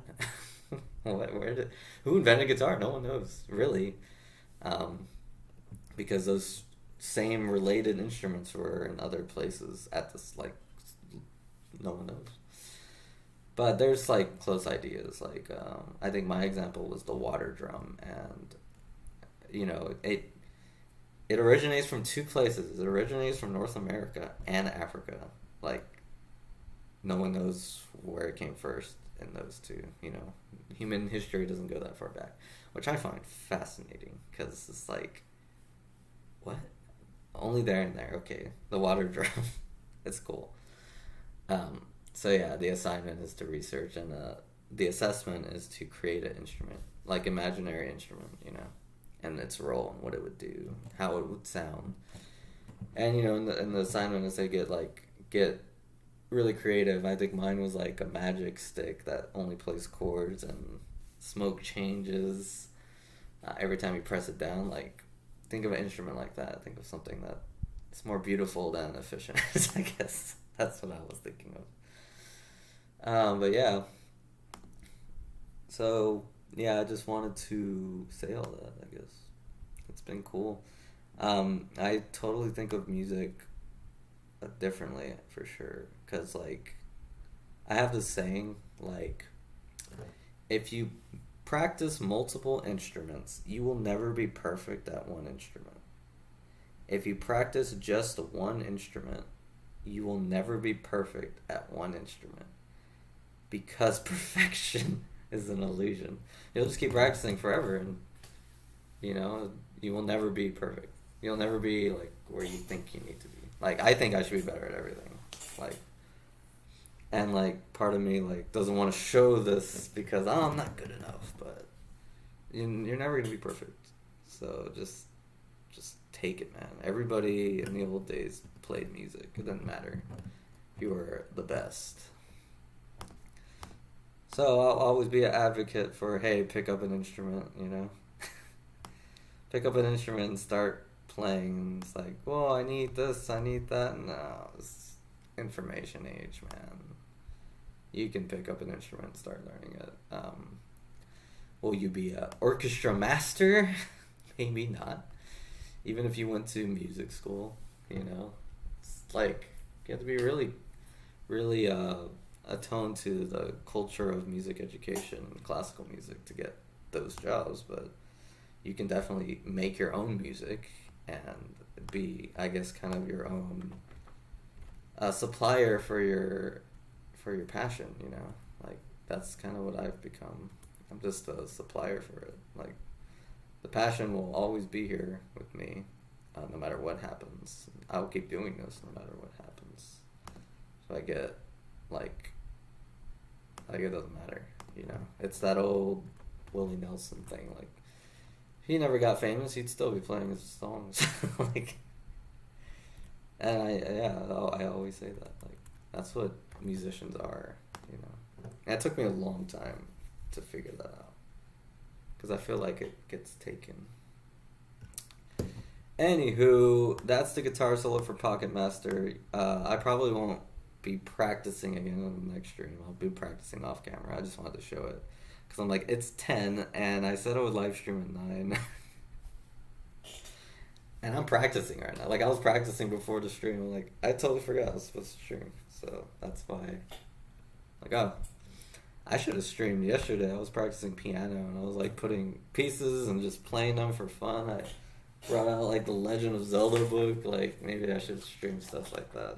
who invented guitar? No one knows really, because those same related instruments were in other places at this, like, no one knows. But there's like close ideas. Like I think my example was the water drum, and it originates from two places. It originates from North America and Africa. Like no one knows where it came first in those two. Human history doesn't go that far back, which I find fascinating because it's like, what? Only there and there. Okay, the water drum. It's cool. So yeah, the assignment is to research, and the assessment is to create an instrument, like imaginary instrument, and its role and what it would do, how it would sound, and in the assignment is they get really creative. I think mine was like a magic stick that only plays chords and smoke changes every time you press it down. Like, think of an instrument like that. Think of something that it's more beautiful than efficient. I guess that's what I was thinking of. But yeah. So yeah, I just wanted to say all that. I guess it's been cool. I totally think of music differently for sure, because like I have this saying, like, if you practice multiple instruments, you will never be perfect at one instrument. If you practice just one instrument, you will never be perfect at one instrument, because perfection is an illusion. You'll just keep practicing forever, and you will never be perfect. You'll never be like where you think you need to be. Like, I think I should be better at everything. Like, and like part of me like doesn't want to show this because I'm not good enough, but you're never gonna be perfect. So just take it, man. Everybody in the old days played music. It doesn't matter if you were the best. So I'll always be an advocate for, hey, pick up an instrument, pick up an instrument and start playing. And it's like, well, I need this, I need that. No, it's information age, man. You can pick up an instrument and start learning it. Will you be an orchestra master? Maybe not. Even if you went to music school, it's like you have to be really, really attuned to the culture of music education and classical music to get those jobs. But you can definitely make your own music and be, I guess, kind of your own supplier for your passion. Like, that's kind of what I've become. I'm just a supplier for it. Like, the passion will always be here with me, no matter what happens. I will keep doing this no matter what happens. So I get, like it doesn't matter, It's that old Willie Nelson thing. Like, if he never got famous, he'd still be playing his songs. Like, and I always say that. Like, that's what musicians are, And it took me a long time to figure that out, because I feel like it gets taken. Anywho, that's the guitar solo for Pocket Master. I probably won't be practicing again on the next stream. I'll be practicing off camera. I just wanted to show it, because I'm like, it's 10, and I said I would live stream at 9. And I'm practicing right now. Like, I was practicing before the stream. I'm like, I totally forgot I was supposed to stream. So that's why, like, oh, I should have streamed yesterday. I was practicing piano, and I was like putting pieces and just playing them for fun. I brought out like the Legend of Zelda book. Like, maybe I should stream stuff like that,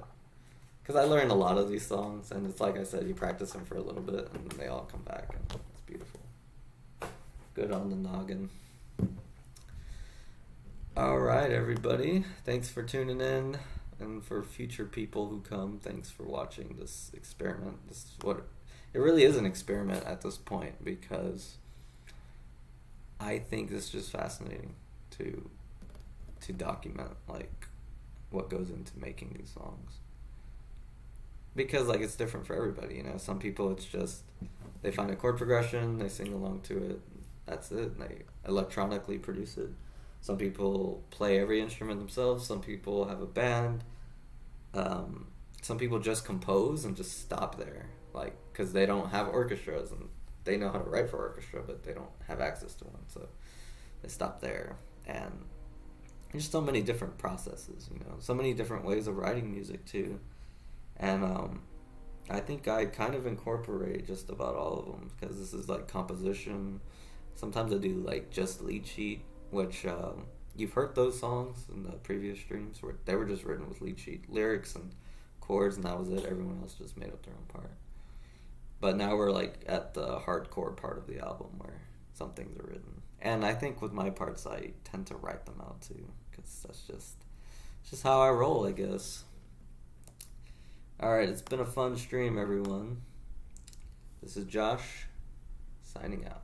because I learned a lot of these songs, and it's like I said, you practice them for a little bit and they all come back, and it's beautiful. Good on the noggin. Alright, everybody, thanks for tuning in, and for future people who come, thanks for watching this experiment. This is what it really is, an experiment at this point, because I think this is just fascinating to document, like, what goes into making these songs. Because, like, it's different for everybody, Some people, it's just, they find a chord progression, they sing along to it, that's it, and they electronically produce it. Some people play every instrument themselves, some people have a band, some people just compose and just stop there, like, because they don't have orchestras, and they know how to write for orchestra, but they don't have access to one, so they stop there. And There's so many different processes, so many different ways of writing music too, and I think I kind of incorporate just about all of them because this is like composition. Sometimes I do like just lead sheet, which you've heard those songs in the previous streams where they were just written with lead sheet lyrics and chords, and that was it. Everyone else just made up their own part. But now we're like at the hardcore part of the album where some things are written, and I think with my parts I tend to write them out too because that's just how I roll, I guess. All right, it's been a fun stream, everyone. This is Josh signing out.